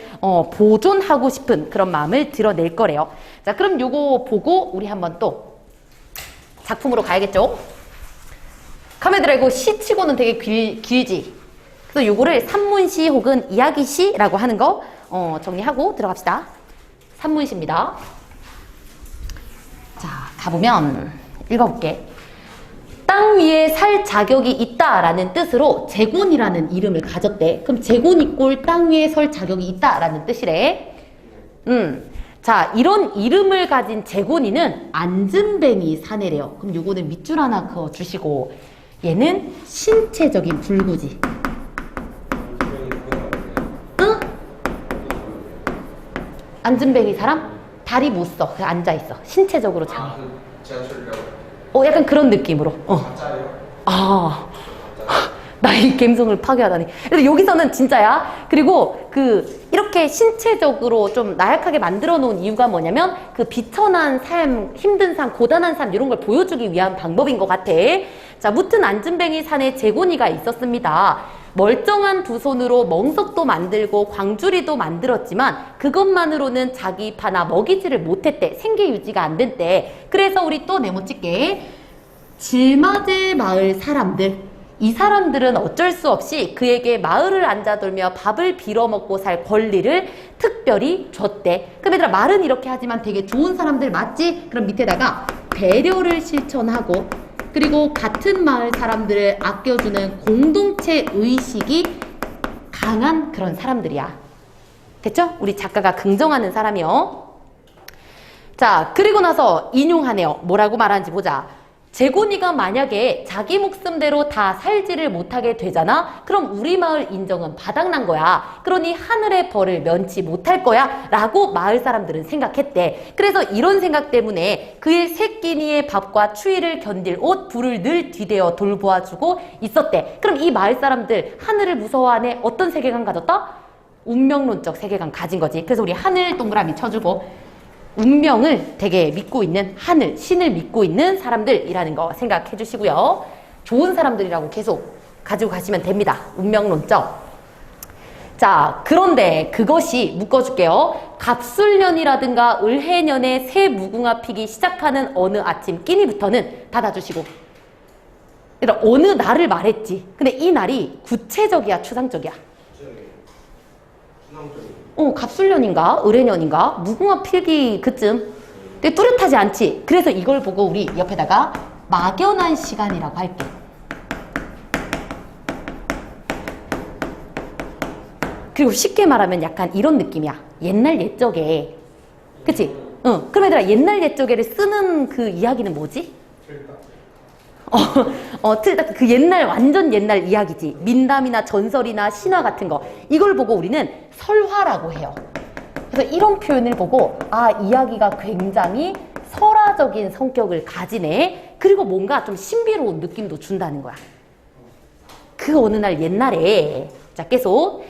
보존하고 싶은 그런 마음을 드러낼 거래요. 자, 그럼 요거 보고 우리 한번 또 작품으로 가야겠죠? 카메라 이거 시치고는 되게 길지? 그래서 요거를 산문시 혹은 이야기시라고 하는 거 정리하고 들어갑시다. 산문시입니다. 자, 가보면 읽어볼게. 땅 위에 살 자격이 있다라는 뜻으로 제곤이라는 이름을 가졌대. 그럼 제곤이꼴 땅 위에 설 자격이 있다라는 뜻이래. 자, 이런 이름을 가진 제곤이는 안진뱅이 사내래요. 그럼 요거는 밑줄 하나 그어주시고 얘는 신체적인 불구지. 응? 안진뱅이 사람? 다리 못 써. 그냥 앉아있어. 신체적으로 장. 지하철이라고. 약간 그런 느낌으로. 가짜예요? 아, 나의 감성을 파괴하다니. 그래서 여기서는 진짜야. 그리고 이렇게 신체적으로 좀 나약하게 만들어 놓은 이유가 뭐냐면 비천한 삶, 힘든 삶, 고단한 삶 이런 걸 보여주기 위한 방법인 것 같아. 자, 무튼 안진뱅이 산에 제곤이가 있었습니다. 멀쩡한 두 손으로 멍석도 만들고 광주리도 만들었지만 그것만으로는 자기 파나 먹이지를 못했대. 생계 유지가 안 됐대. 그래서 우리 또 네모찍게 질마제 마을 사람들, 이 사람들은 어쩔 수 없이 그에게 마을을 앉아돌며 밥을 빌어먹고 살 권리를 특별히 줬대. 그럼 얘들아, 말은 이렇게 하지만 되게 좋은 사람들 맞지? 그럼 밑에다가 배려를 실천하고 그리고 같은 마을 사람들을 아껴주는 공동체 의식이 강한 그런 사람들이야. 됐죠? 우리 작가가 긍정하는 사람이요. 자, 그리고 나서 인용하네요. 뭐라고 말하는지 보자. 제곤이가 만약에 자기 목숨대로 다 살지를 못하게 되잖아? 그럼 우리 마을 인정은 바닥난 거야. 그러니 하늘의 벌을 면치 못할 거야 라고 마을 사람들은 생각했대. 그래서 이런 생각 때문에 그의 세 끼니의 밥과 추위를 견딜 옷, 불을 늘 뒤대어 돌보아주고 있었대. 그럼 이 마을 사람들 하늘을 무서워하네. 어떤 세계관 가졌다? 운명론적 세계관 가진 거지. 그래서 우리 하늘 동그라미 쳐주고 운명을 되게 믿고 있는, 하늘, 신을 믿고 있는 사람들이라는 거 생각해 주시고요. 좋은 사람들이라고 계속 가지고 가시면 됩니다. 운명론적. 자, 그런데 그것이 묶어줄게요. 갑술년이라든가 을해년에 새 무궁화 피기 시작하는 어느 아침 끼니부터는 닫아주시고. 그러니까 어느 날을 말했지. 근데 이 날이 구체적이야, 추상적이야? 갑술년인가 을해년인가 무궁화 필기 그쯤. 근데 뚜렷하지 않지. 그래서 이걸 보고 우리 옆에다가 막연한 시간이라고 할게. 그리고 쉽게 말하면 약간 이런 느낌이야. 옛날 옛적에. 그치? 그럼 얘들아, 옛날 옛적에를 쓰는 그 이야기는 뭐지? 틀다. 그 옛날, 완전 옛날 이야기지. 민담이나 전설이나 신화 같은 거. 이걸 보고 우리는 설화라고 해요. 그래서 이런 표현을 보고, 아, 이야기가 굉장히 설화적인 성격을 가지네. 그리고 뭔가 좀 신비로운 느낌도 준다는 거야. 그 어느 날 옛날에, 자, 계속.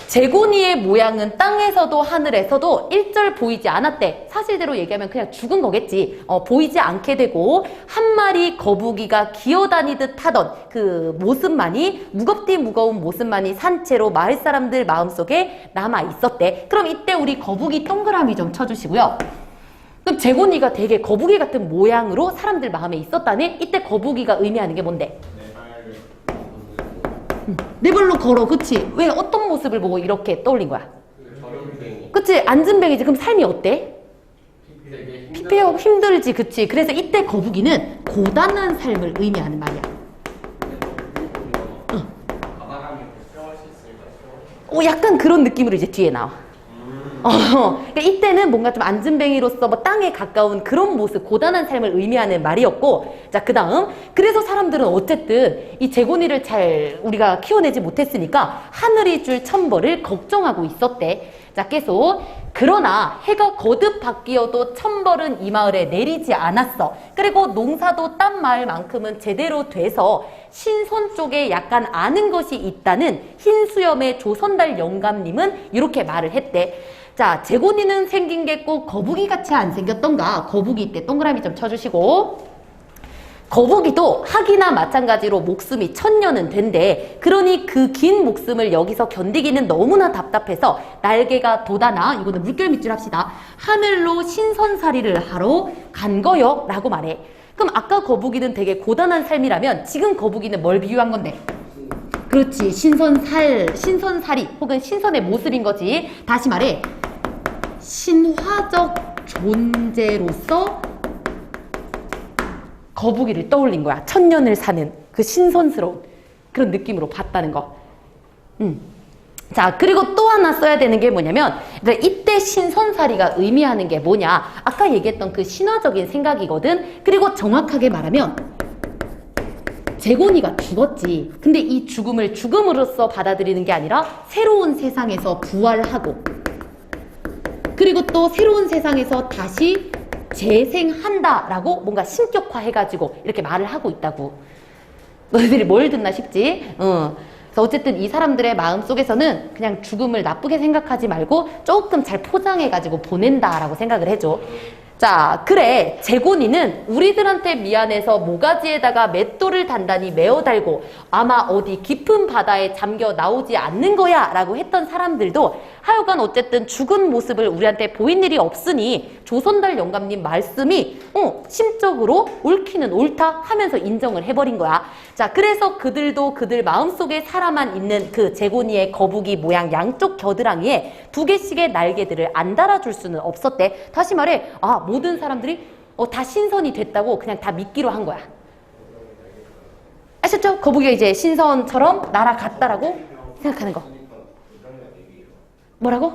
제곤이의 모양은 땅에서도 하늘에서도 일절 보이지 않았대. 사실대로 얘기하면 그냥 죽은 거겠지. 보이지 않게 되고 한 마리 거북이가 기어다니듯 하던 그 모습만이, 무겁디 무거운 모습만이 산채로 마을 사람들 마음속에 남아 있었대. 그럼 이때 우리 거북이 동그라미 좀 쳐주시고요. 그럼 제곤이가 되게 거북이 같은 모양으로 사람들 마음에 있었다네. 이때 거북이가 의미하는 게 뭔데? 네 발로 걸어. 그치? 왜 어떤 모습을 보고 이렇게 떠올린 거야? 그치? 안진뱅이지. 그럼 삶이 어때? 피폐하고 힘들지. 그치? 그래서 이때 거북이는 고단한 삶을 의미하는 말이야. 약간 그런 느낌으로 이제 뒤에 나와. 그러니까 이때는 뭔가 좀 안진뱅이로서 뭐 땅에 가까운 그런 모습, 고단한 삶을 의미하는 말이었고, 자, 그 다음. 그래서 사람들은 어쨌든 이 제곤이를 잘 우리가 키워내지 못했으니까 하늘이 줄 천벌을 걱정하고 있었대. 자, 계속. 그러나 해가 거듭 바뀌어도 천벌은 이 마을에 내리지 않았어. 그리고 농사도 딴 마을만큼은 제대로 돼서 신선 쪽에 약간 아는 것이 있다는 흰수염의 조선달 영감님은 이렇게 말을 했대. 자, 재곤이는 생긴 게 꼭 거북이 같이 안 생겼던가? 거북이 이때 동그라미 좀 쳐주시고. 거북이도 학이나 마찬가지로 목숨이 1000년은 된대. 그러니 그 긴 목숨을 여기서 견디기는 너무나 답답해서 날개가 돋아나, 이거는 물결 밑줄 합시다. 하늘로 신선살이를 하러 간 거요 라고 말해. 그럼 아까 거북이는 되게 고단한 삶이라면 지금 거북이는 뭘 비유한 건데? 그렇지, 신선살이 혹은 신선의 모습인 거지. 다시 말해, 신화적 존재로서 거북이를 떠올린 거야. 1000년을 사는 그 신선스러운 그런 느낌으로 봤다는 거. 자, 그리고 또 하나 써야 되는 게 뭐냐면, 이때 신선살이가 의미하는 게 뭐냐? 아까 얘기했던 그 신화적인 생각이거든. 그리고 정확하게 말하면 재곤이가 죽었지. 근데 이 죽음을 죽음으로써 받아들이는 게 아니라 새로운 세상에서 부활하고, 그리고 또 새로운 세상에서 다시 재생한다라고 뭔가 신격화해가지고 이렇게 말을 하고 있다고. 너희들이 뭘 듣나 싶지? 그래서 어쨌든 이 사람들의 마음속에서는 그냥 죽음을 나쁘게 생각하지 말고 조금 잘 포장해가지고 보낸다라고 생각을 해줘. 자, 그래, 재곤이는 우리들한테 미안해서 모가지에다가 맷돌을 단단히 메어 달고 아마 어디 깊은 바다에 잠겨 나오지 않는 거야 라고 했던 사람들도 하여간 어쨌든 죽은 모습을 우리한테 보인 일이 없으니 조선달 영감님 말씀이 심적으로 옳기는 옳다 하면서 인정을 해버린 거야. 자, 그래서 그들도 그들 마음속에 살아만 있는 그 재곤이의 거북이 모양 양쪽 겨드랑이에 2개씩의 날개들을 안 달아줄 수는 없었대. 다시 말해, 모든 사람들이 다 신선이 됐다고 그냥 다 믿기로 한 거야. 아셨죠? 거북이가 이제 신선처럼 날아갔다라고 생각하는 거. 뭐라고?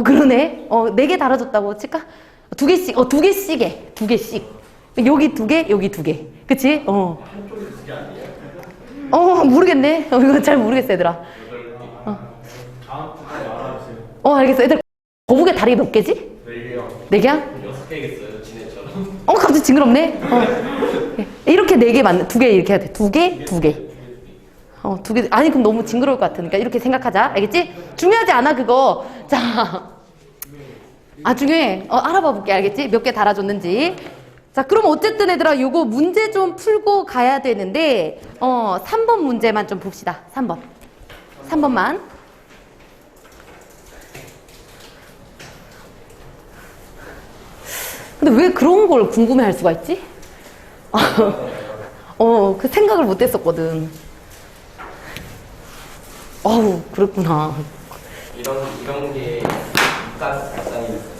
그러네. 4개 달아줬다고 칠까? 2개씩, 2개씩에 2개씩. 여기 2개, 여기 2개. 그치? 모르겠네. 이거 잘 모르겠어, 얘들아. 알겠어. 얘들 거북이 다리 몇 개지? 4개요. 4개야? 6개겠어요, 지네처럼. 갑자기 징그럽네. 이렇게 4개 맞네. 2개 이렇게 해야 돼. 2개, 2개. 2개. 아니, 그럼 너무 징그러울 것 같으니까 이렇게 생각하자. 알겠지? 중요하지 않아, 그거. 자. 중요해. 알아봐 볼게. 알겠지? 몇 개 달아줬는지. 자, 그럼 어쨌든 얘들아, 요거 문제 좀 풀고 가야 되는데, 3번 문제만 좀 봅시다. 3번. 3번만. 근데 왜 그런 걸 궁금해 할 수가 있지? 그 생각을 못 했었거든. 그랬구나. 이런 게 이과 발상이 있어요.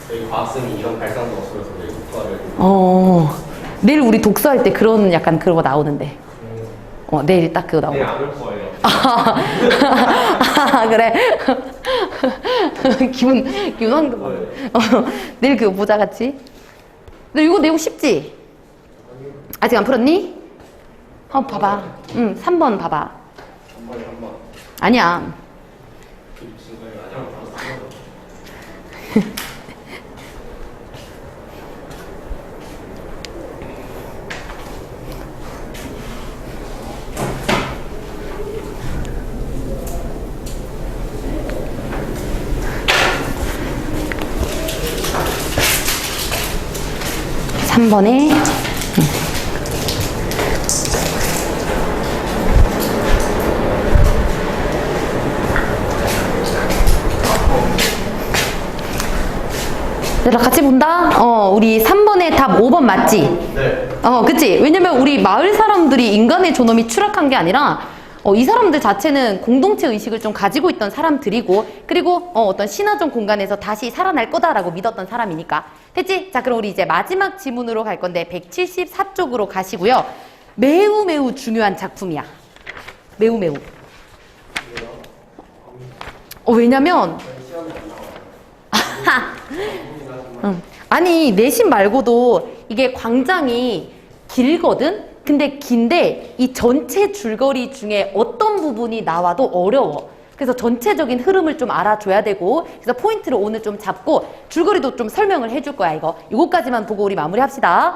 저희 과학생이 이런 발상도 없어서 저희 이과를. 내일 우리 독서할 때 그런 약간 그런 거 나오는데. 내일 딱 그거 나오고. 네, 안 올 거예요. 그래. 기분 황도. 내일 그거 보자, 같이. 근데 이거 내용 쉽지? 아직 안 풀었니? 봐봐. 3번 봐봐. 3번. 아니야. 삼 3번에 얘들아 같이 본다? 우리 3번에 답 5번 맞지? 네. 그치? 왜냐면 우리 마을 사람들이 인간의 존엄이 추락한 게 아니라 이 사람들 자체는 공동체 의식을 좀 가지고 있던 사람들이고, 그리고 어떤 신화적 공간에서 다시 살아날 거다라고 믿었던 사람이니까. 됐지? 자, 그럼 우리 이제 마지막 지문으로 갈 건데 174쪽으로 가시고요. 매우 매우 중요한 작품이야. 매우 매우. 왜냐면 아니, 내신 말고도 이게 광장이 길거든? 근데 긴데 이 전체 줄거리 중에 어떤 부분이 나와도 어려워. 그래서 전체적인 흐름을 좀 알아줘야 되고, 그래서 포인트를 오늘 좀 잡고 줄거리도 좀 설명을 해줄 거야. 이거까지만 보고 우리 마무리합시다.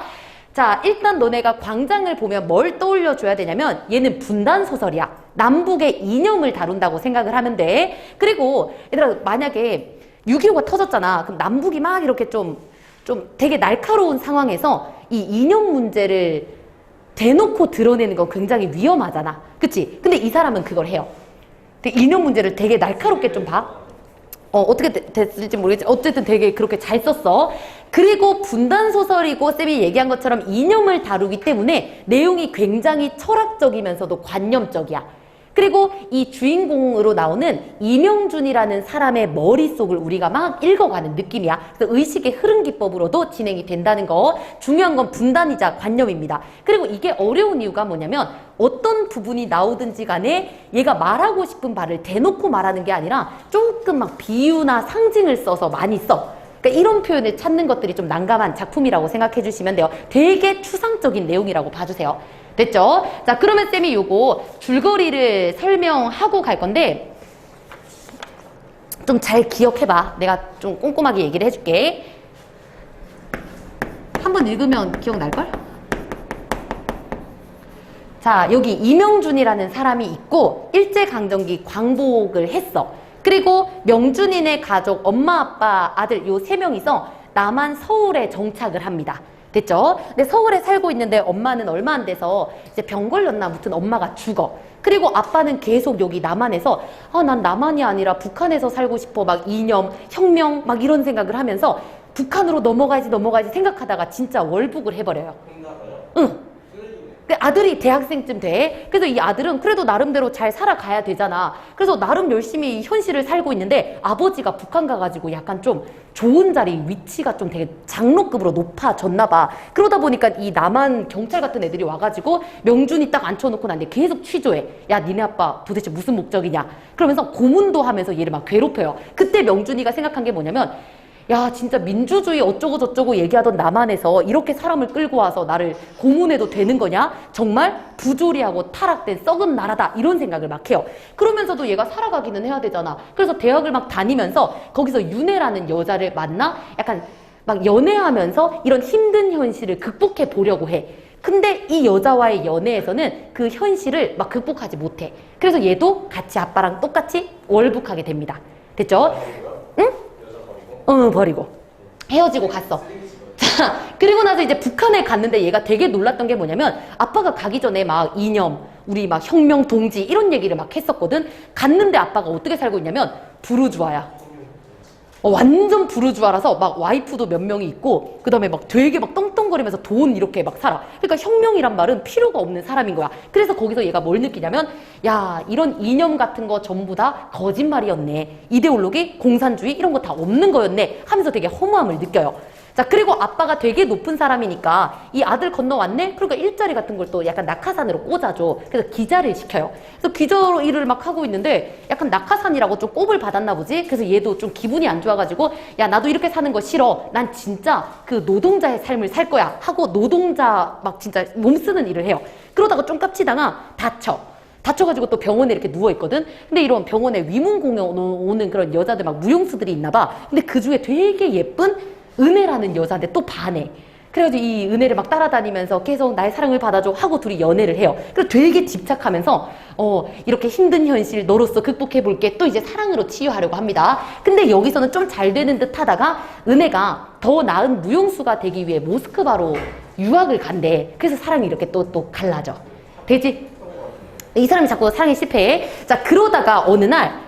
자, 일단 너네가 광장을 보면 뭘 떠올려줘야 되냐면 얘는 분단 소설이야. 남북의 이념을 다룬다고 생각을 하면 돼. 그리고 얘들아, 만약에 6.25가 터졌잖아. 그럼 남북이 막 이렇게 좀 되게 날카로운 상황에서 이 이념 문제를 대놓고 드러내는 건 굉장히 위험하잖아. 그치? 근데 이 사람은 그걸 해요. 이념 문제를 되게 날카롭게 좀 봐. 어떻게 됐을지 모르겠지. 어쨌든 되게 그렇게 잘 썼어. 그리고 분단소설이고 쌤이 얘기한 것처럼 이념을 다루기 때문에 내용이 굉장히 철학적이면서도 관념적이야. 그리고 이 주인공으로 나오는 이명준이라는 사람의 머릿속을 우리가 막 읽어가는 느낌이야. 그래서 의식의 흐름 기법으로도 진행이 된다는 거. 중요한 건 분단이자 관념입니다. 그리고 이게 어려운 이유가 뭐냐면 어떤 부분이 나오든지 간에 얘가 말하고 싶은 바를 대놓고 말하는 게 아니라 조금 막 비유나 상징을 써서 많이 써. 그러니까 이런 표현을 찾는 것들이 좀 난감한 작품이라고 생각해 주시면 돼요. 되게 추상적인 내용이라고 봐주세요. 됐죠? 자, 그러면 쌤이 요거 줄거리를 설명하고 갈 건데 좀 잘 기억해봐. 내가 좀 꼼꼼하게 얘기를 해줄게. 한번 읽으면 기억날걸? 자, 여기 이명준이라는 사람이 있고 일제강점기 광복을 했어. 그리고 명준이네 가족, 엄마, 아빠, 아들 요 3명이서 남한 서울에 정착을 합니다. 됐죠? 근데 서울에 살고 있는데 엄마는 얼마 안 돼서 이제 병 걸렸나 아무튼 엄마가 죽어. 그리고 아빠는 계속 여기 남한에서 난 남한이 아니라 북한에서 살고 싶어. 막 이념, 혁명 막 이런 생각을 하면서 북한으로 넘어가야지 생각하다가 진짜 월북을 해버려요. 응. 아들이 대학생쯤 돼. 그래서 이 아들은 그래도 나름대로 잘 살아가야 되잖아. 그래서 나름 열심히 현실을 살고 있는데 아버지가 북한 가가지고 약간 좀 좋은 자리, 위치가 좀 되게 장로급으로 높아졌나 봐. 그러다 보니까 이 남한 경찰 같은 애들이 와가지고 명준이 딱 앉혀놓고 나한테 계속 취조해. 야, 니네 아빠 도대체 무슨 목적이냐. 그러면서 고문도 하면서 얘를 막 괴롭혀요. 그때 명준이가 생각한 게 뭐냐면 야, 진짜 민주주의 어쩌고 저쩌고 얘기하던 남한에서 이렇게 사람을 끌고 와서 나를 고문해도 되는 거냐? 정말 부조리하고 타락된 썩은 나라다. 이런 생각을 막 해요. 그러면서도 얘가 살아가기는 해야 되잖아. 그래서 대학을 막 다니면서 거기서 윤혜라는 여자를 만나 약간 막 연애하면서 이런 힘든 현실을 극복해 보려고 해. 근데 이 여자와의 연애에서는 그 현실을 막 극복하지 못해. 그래서 얘도 같이 아빠랑 똑같이 월북하게 됩니다. 됐죠? 응? 버리고 헤어지고 갔어. 자, 그리고 나서 이제 북한에 갔는데 얘가 되게 놀랐던 게 뭐냐면 아빠가 가기 전에 막 이념, 우리 막 혁명 동지 이런 얘기를 막 했었거든. 갔는데 아빠가 어떻게 살고 있냐면 부르주아야. 완전 부르주아라서 막 와이프도 몇 명이 있고 그 다음에 막 되게 막 떵떵거리면서 돈 이렇게 막 살아. 그러니까 혁명이란 말은 필요가 없는 사람인 거야. 그래서 거기서 얘가 뭘 느끼냐면 야, 이런 이념 같은 거 전부 다 거짓말이었네. 이데올로기, 공산주의 이런 거 다 없는 거였네 하면서 되게 허무함을 느껴요. 자, 그리고 아빠가 되게 높은 사람이니까 이 아들 건너왔네? 그러니까 일자리 같은 걸 또 약간 낙하산으로 꽂아줘. 그래서 기자를 시켜요. 그래서 기자 일을 막 하고 있는데 약간 낙하산이라고 좀 꼽을 받았나 보지? 그래서 얘도 좀 기분이 안 좋아가지고 야, 나도 이렇게 사는 거 싫어. 난 진짜 그 노동자의 삶을 살 거야. 하고 노동자 막 진짜 몸 쓰는 일을 해요. 그러다가 좀 깝치다가 다쳐가지고 또 병원에 이렇게 누워있거든? 근데 이런 병원에 위문 공연 오는 그런 여자들 막 무용수들이 있나 봐. 근데 그 중에 되게 예쁜 은혜라는 여자인데 또 반해. 그래가지고 이 은혜를 막 따라다니면서 계속 나의 사랑을 받아줘 하고 둘이 연애를 해요. 그래서 되게 집착하면서 이렇게 힘든 현실 너로서 극복해볼게. 또 이제 사랑으로 치유하려고 합니다. 근데 여기서는 좀 잘 되는 듯 하다가 은혜가 더 나은 무용수가 되기 위해 모스크바로 유학을 간대. 그래서 사랑이 이렇게 또 갈라져. 되지? 이 사람이 자꾸 사랑에 실패해. 자, 그러다가 어느 날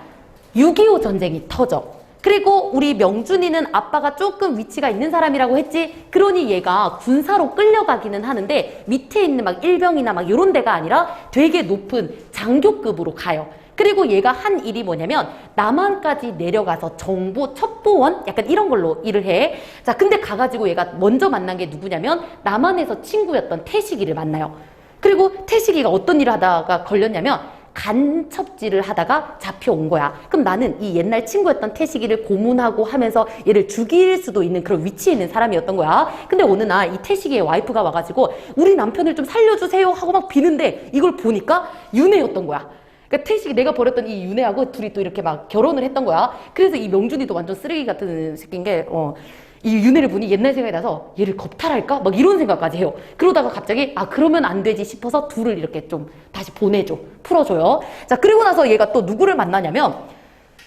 6.25 전쟁이 터져. 그리고 우리 명준이는 아빠가 조금 위치가 있는 사람이라고 했지. 그러니 얘가 군사로 끌려가기는 하는데 밑에 있는 막 일병이나 막 이런 데가 아니라 되게 높은 장교급으로 가요. 그리고 얘가 한 일이 뭐냐면 남한까지 내려가서 정보 첩보원 약간 이런 걸로 일을 해. 자, 근데 가가지고 얘가 먼저 만난 게 누구냐면 남한에서 친구였던 태식이를 만나요. 그리고 태식이가 어떤 일을 하다가 걸렸냐면 간첩질을 하다가 잡혀온 거야. 그럼 나는 이 옛날 친구였던 태식이를 고문하고 하면서 얘를 죽일 수도 있는 그런 위치에 있는 사람이었던 거야. 근데 어느 날 이 태식이의 와이프가 와가지고 우리 남편을 좀 살려주세요 하고 막 비는데 이걸 보니까 윤혜였던 거야. 그러니까 태식이 내가 버렸던 이 윤혜하고 둘이 또 이렇게 막 결혼을 했던 거야. 그래서 이 명준이도 완전 쓰레기 같은 새끼인 게, 이 윤혜를 보니 옛날 생각이 나서 얘를 겁탈할까? 막 이런 생각까지 해요. 그러다가 갑자기, 아, 그러면 안 되지 싶어서 둘을 이렇게 좀 다시 보내줘. 풀어줘요. 자, 그리고 나서 얘가 또 누구를 만나냐면,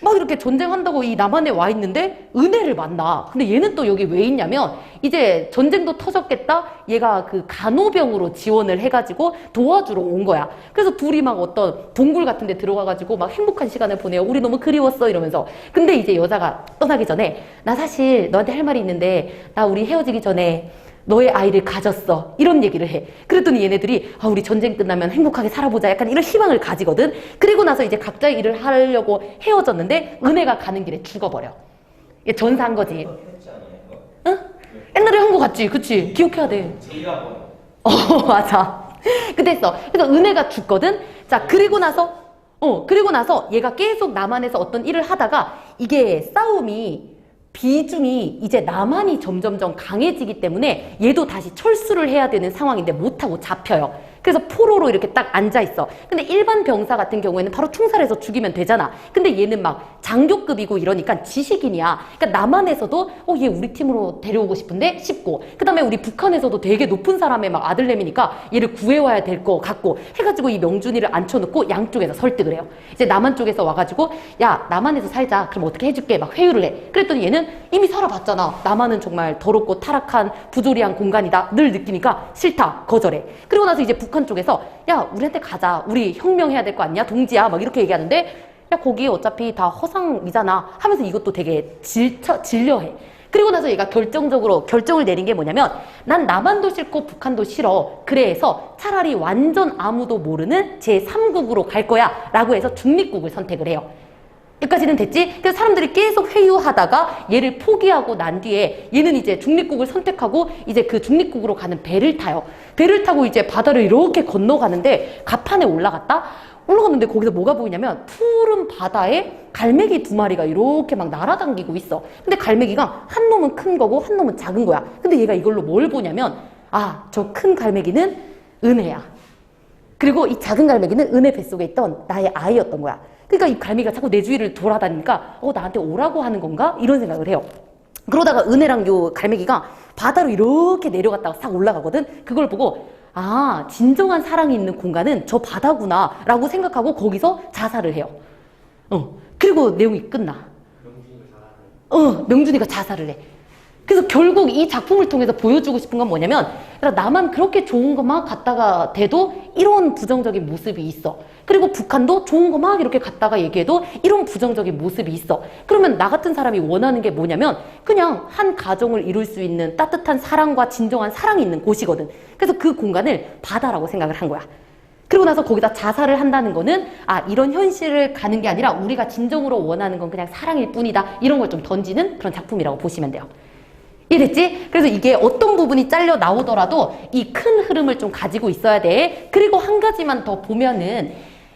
막 이렇게 전쟁한다고 이 남한에 와 있는데 은혜를 만나. 근데 얘는 또 여기 왜 있냐면 이제 전쟁도 터졌겠다. 얘가 그 간호병으로 지원을 해가지고 도와주러 온 거야. 그래서 둘이 막 어떤 동굴 같은 데 들어가가지고 막 행복한 시간을 보내요. 우리 너무 그리웠어 이러면서. 근데 이제 여자가 떠나기 전에 나 사실 너한테 할 말이 있는데 나 우리 헤어지기 전에 너의 아이를 가졌어. 이런 얘기를 해. 그랬더니 얘네들이 아, 우리 전쟁 끝나면 행복하게 살아보자. 약간 이런 희망을 가지거든. 그리고 나서 이제 각자의 일을 하려고 헤어졌는데 은혜가 가는 길에 죽어버려. 얘 전사한 거지. 했지 않아요? 응? 옛날에 한 거 같지? 그치? 기억해야 돼. 제이라고. 맞아. 그때 했어. 그래서 은혜가 죽거든. 자, 그리고 나서 얘가 계속 남한에서 어떤 일을 하다가 이게 싸움이 비중이 이제 남한이 점점점 강해지기 때문에 얘도 다시 철수를 해야 되는 상황인데 못하고 잡혀요. 그래서 포로로 이렇게 딱 앉아있어. 근데 일반 병사 같은 경우에는 바로 총살해서 죽이면 되잖아. 근데 얘는 막 장교급이고 이러니까 지식인이야. 그러니까 남한에서도 얘 우리 팀으로 데려오고 싶은데 싶고, 그 다음에 우리 북한에서도 되게 높은 사람의 막 아들내미니까 얘를 구해와야 될 거 같고 해가지고 이 명준이를 앉혀놓고 양쪽에서 설득을 해요. 이제 남한 쪽에서 와가지고 야, 남한에서 살자. 그럼 어떻게 해줄게. 막 회유를 해. 그랬더니 얘는 이미 살아봤잖아. 남한은 정말 더럽고 타락한 부조리한 공간이다. 늘 느끼니까 싫다. 거절해. 그리고 나서 이제 북한 쪽에서 야, 우리한테 가자. 우리 혁명해야 될 거 아니야? 동지야. 막 이렇게 얘기하는데 야, 거기 어차피 다 허상이잖아 하면서 이것도 되게 질려해. 그리고 나서 얘가 결정적으로 결정을 내린 게 뭐냐면 난 남한도 싫고 북한도 싫어. 그래서 차라리 완전 아무도 모르는 제3국으로 갈 거야 라고 해서 중립국을 선택을 해요. 여기까지는 됐지? 그래서 사람들이 계속 회유하다가 얘를 포기하고 난 뒤에 얘는 이제 중립국을 선택하고 이제 그 중립국으로 가는 배를 타요. 배를 타고 이제 바다를 이렇게 건너가는데 갑판에 올라갔는데 거기서 뭐가 보이냐면 푸른 바다에 갈매기 2마리가 이렇게 막 날아다니고 있어. 근데 갈매기가 한 놈은 큰 거고 한 놈은 작은 거야. 근데 얘가 이걸로 뭘 보냐면 아, 저 큰 갈매기는 은혜야. 그리고 이 작은 갈매기는 은혜 뱃속에 있던 나의 아이였던 거야. 그러니까 이 갈매기가 자꾸 내 주위를 돌아다니니까 나한테 오라고 하는 건가? 이런 생각을 해요. 그러다가 은혜랑 요 갈매기가 바다로 이렇게 내려갔다가 싹 올라가거든. 그걸 보고 아, 진정한 사랑이 있는 공간은 저 바다구나 라고 생각하고 거기서 자살을 해요. 그리고 내용이 끝나. 명준이가 자살을 해. 그래서 결국 이 작품을 통해서 보여주고 싶은 건 뭐냐면 나만 그렇게 좋은 거 막 갖다가 대도 이런 부정적인 모습이 있어. 그리고 북한도 좋은 거 막 이렇게 갖다가 얘기해도 이런 부정적인 모습이 있어. 그러면 나 같은 사람이 원하는 게 뭐냐면 그냥 한 가정을 이룰 수 있는 따뜻한 사랑과 진정한 사랑이 있는 곳이거든. 그래서 그 공간을 바다라고 생각을 한 거야. 그리고 나서 거기다 자살을 한다는 거는 아, 이런 현실을 가는 게 아니라 우리가 진정으로 원하는 건 그냥 사랑일 뿐이다. 이런 걸 좀 던지는 그런 작품이라고 보시면 돼요. 이해됐지? 그래서 이게 어떤 부분이 잘려 나오더라도 이 큰 흐름을 좀 가지고 있어야 돼. 그리고 한 가지만 더 보면은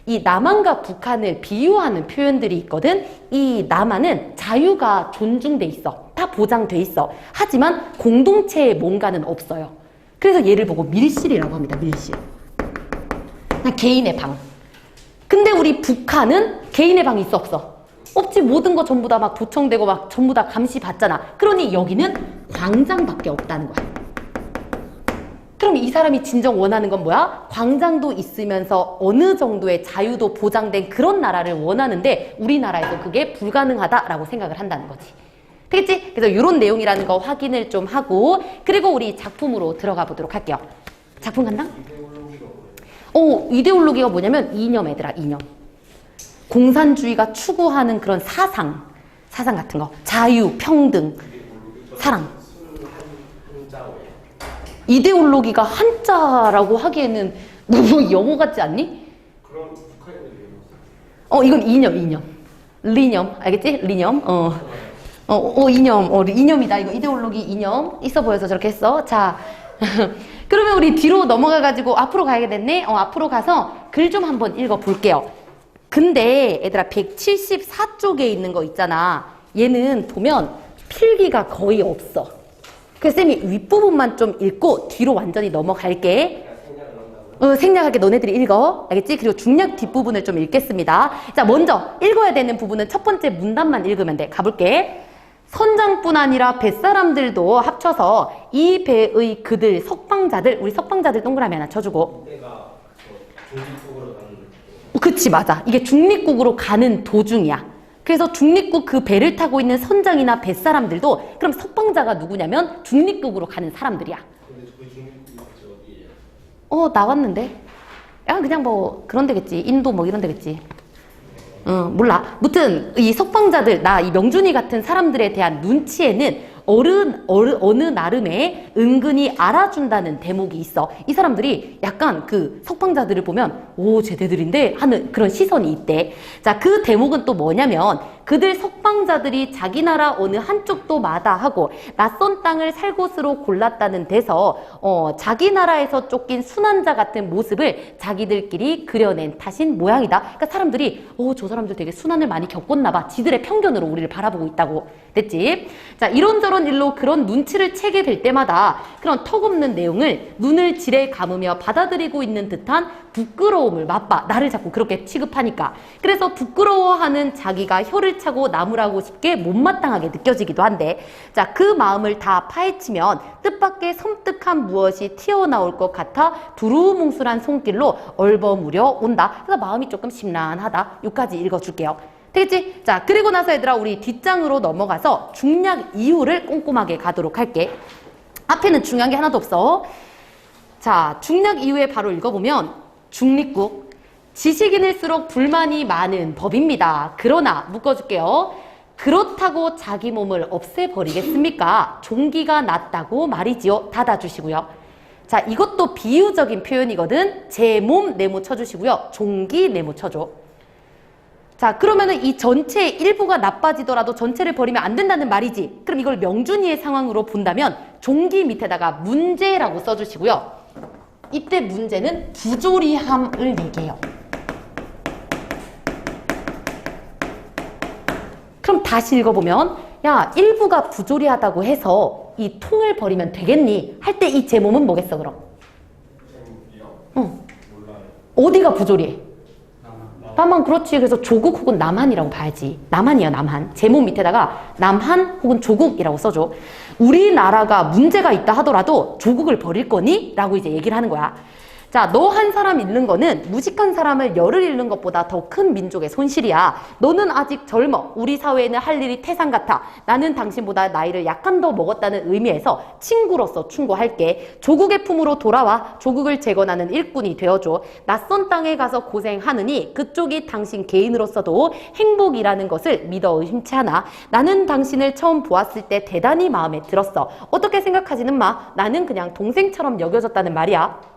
이 남한과 북한을 비유하는 표현들이 있거든. 이 남한은 자유가 존중돼 있어. 다 보장돼 있어. 하지만 공동체의 뭔가는 없어요. 그래서 얘를 보고 밀실이라고 합니다. 밀실. 그냥 개인의 방. 근데 우리 북한은 개인의 방이 있어 없어? 없지. 모든 거 전부 다 막 도청되고 막 전부 다 감시받잖아. 그러니 여기는 광장밖에 없다는 거야. 그럼 이 사람이 진정 원하는 건 뭐야? 광장도 있으면서 어느 정도의 자유도 보장된 그런 나라를 원하는데 우리나라에서 그게 불가능하다라고 생각을 한다는 거지. 되겠지? 그래서 이런 내용이라는 거 확인을 좀 하고 그리고 우리 작품으로 들어가 보도록 할게요. 작품 간다? 이데올로기가 뭐냐면 이념 애들아, 이념. 공산주의가 추구하는 그런 사상 같은 거. 자유, 평등, 사랑. 이데올로기가 한자라고 하기에는 너무 영어 같지 않니? 그럼 북한인들이 이건 이념. 리념. 알겠지? 리념. 이념. 이념이다. 이거 이데올로기 이념. 있어 보여서 저렇게 했어. 자. 그러면 우리 뒤로 넘어가가지고 앞으로 가야게 됐네? 앞으로 가서 글 좀 한번 읽어볼게요. 근데 얘들아 174쪽에 있는 거 있잖아. 얘는 보면 필기가 거의 없어. 그래서 쌤이 윗부분만 좀 읽고 뒤로 완전히 넘어갈게. 생략하게 너네들이 읽어. 알겠지? 그리고 중략 뒷부분을 좀 읽겠습니다. 자, 먼저 읽어야 되는 부분은 첫 번째 문단만 읽으면 돼. 가볼게. 선장뿐 아니라 뱃사람들도 합쳐서 이 배의 그들 석방자들, 우리 석방자들 동그라미 하나 쳐주고. 내가 중립국으로 가는 그치, 맞아. 이게 중립국으로 가는 도중이야. 그래서 중립국 그 배를 타고 있는 선장이나 뱃사람들도 그럼 석방자가 누구냐면 중립국으로 가는 사람들이야. 근데 그 중립국이 어디예요? 나왔는데? 야, 그냥 뭐 그런 데겠지. 인도 뭐 이런 데겠지. 몰라. 무튼 이 석방자들, 나 이 명준이 같은 사람들에 대한 눈치에는 어느 나름의 은근히 알아준다는 대목이 있어. 이 사람들이 약간 그 석방자들을 보면 오, 쟤네들인데 하는 그런 시선이 있대. 자, 그 대목은 또 뭐냐면 그들 석방자들이 자기 나라 어느 한쪽도 마다하고 낯선 땅을 살 곳으로 골랐다는 데서 자기 나라에서 쫓긴 순환자 같은 모습을 자기들끼리 그려낸 탓인 모양이다. 그러니까 사람들이 저 사람들 되게 순환을 많이 겪었나 봐. 지들의 편견으로 우리를 바라보고 있다고. 됐지? 자, 이런저런 일로 그런 눈치를 채게 될 때마다 그런 턱없는 내용을 눈을 지레 감으며 받아들이고 있는 듯한 부끄러움을 맛봐. 나를 자꾸 그렇게 취급하니까. 그래서 부끄러워하는 자기가 혀를 차고 나무라고 쉽게 못마땅하게 느껴지기도 한데, 자, 그 마음을 다 파헤치면 뜻밖의 섬뜩한 무엇이 튀어나올 것 같아 두루뭉술한 손길로 얼버무려 온다. 그래서 마음이 조금 심란하다. 여기까지 읽어줄게요. 되겠지? 자, 그리고 나서 얘들아 우리 뒷장으로 넘어가서 중략 이유를 꼼꼼하게 가도록 할게. 앞에는 중요한 게 하나도 없어. 자, 중략 이유에 바로 읽어보면 중립국, 지식인일수록 불만이 많은 법입니다. 그러나 묶어줄게요. 그렇다고 자기 몸을 없애버리겠습니까? 종기가 낮다고 말이지요. 닫아주시고요. 자, 이것도 비유적인 표현이거든. 제 몸 네모 쳐주시고요. 종기 네모 쳐줘. 자, 그러면은 이 전체의 일부가 나빠지더라도 전체를 버리면 안 된다는 말이지. 그럼 이걸 명준이의 상황으로 본다면 종기 밑에다가 문제라고 써주시고요. 이때 문제는 부조리함을 얘기해요. 그럼 다시 읽어보면 야, 일부가 부조리하다고 해서 이 통을 버리면 되겠니? 할 때 이 제 몸은 뭐겠어 그럼? 몰라요. 어디가 부조리해? 남한. 그렇지. 그래서 조국 혹은 남한이라고 봐야지. 남한이야, 남한. 제 몸 밑에다가 남한 혹은 조국이라고 써줘. 우리나라가 문제가 있다 하더라도 조국을 버릴 거니? 라고 이제 얘기를 하는 거야. 자, 너 한 사람 잃는 거는 무식한 사람을 열을 잃는 것보다 더 큰 민족의 손실이야. 너는 아직 젊어. 우리 사회에는 할 일이 태산 같아. 나는 당신보다 나이를 약간 더 먹었다는 의미에서 친구로서 충고할게. 조국의 품으로 돌아와. 조국을 재건하는 일꾼이 되어줘. 낯선 땅에 가서 고생하느니 그쪽이 당신 개인으로서도 행복이라는 것을 믿어 의심치 않아. 나는 당신을 처음 보았을 때 대단히 마음에 들었어. 어떻게 생각하지는 마. 나는 그냥 동생처럼 여겨졌다는 말이야.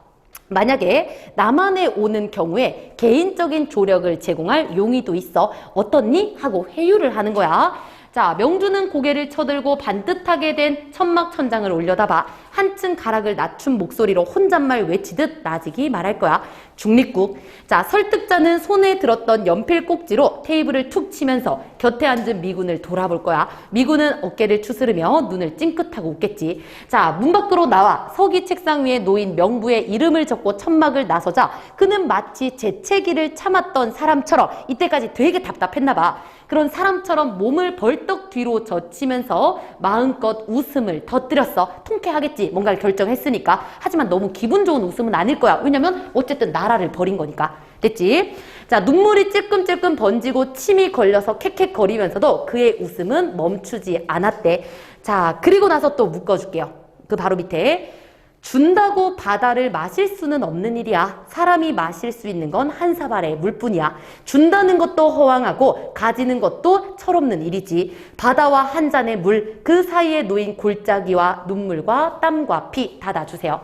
만약에 남한에 오는 경우에 개인적인 조력을 제공할 용의도 있어. 어떻니? 하고 회유를 하는 거야. 자, 명주는 고개를 쳐들고 반듯하게 된 천막천장을 올려다봐 한층 가락을 낮춘 목소리로 혼잣말 외치듯 나직이 말할 거야. 중립국. 자, 설득자는 손에 들었던 연필 꼭지로 테이블을 툭 치면서 곁에 앉은 미군을 돌아볼 거야. 미군은 어깨를 추스르며 눈을 찡긋하고 웃겠지. 자, 문 밖으로 나와 서기 책상 위에 놓인 명부의 이름을 적고 천막을 나서자 그는 마치 재채기를 참았던 사람처럼 이때까지 되게 답답했나 봐. 그런 사람처럼 몸을 벌떡 뒤로 젖히면서 마음껏 웃음을 터뜨렸어. 통쾌하겠지. 뭔가를 결정했으니까. 하지만 너무 기분 좋은 웃음은 아닐 거야. 왜냐면 어쨌든 나라를 버린 거니까. 됐지? 자, 눈물이 찔끔찔끔 번지고 침이 걸려서 캑캑거리면서도 그의 웃음은 멈추지 않았대. 자, 그리고 나서 또 묶어줄게요. 그 바로 밑에. 준다고 바다를 마실 수는 없는 일이야. 사람이 마실 수 있는 건 한 사발의 물뿐이야. 준다는 것도 허황하고 가지는 것도 철없는 일이지. 바다와 한 잔의 물, 그 사이에 놓인 골짜기와 눈물과 땀과 피 닫아주세요.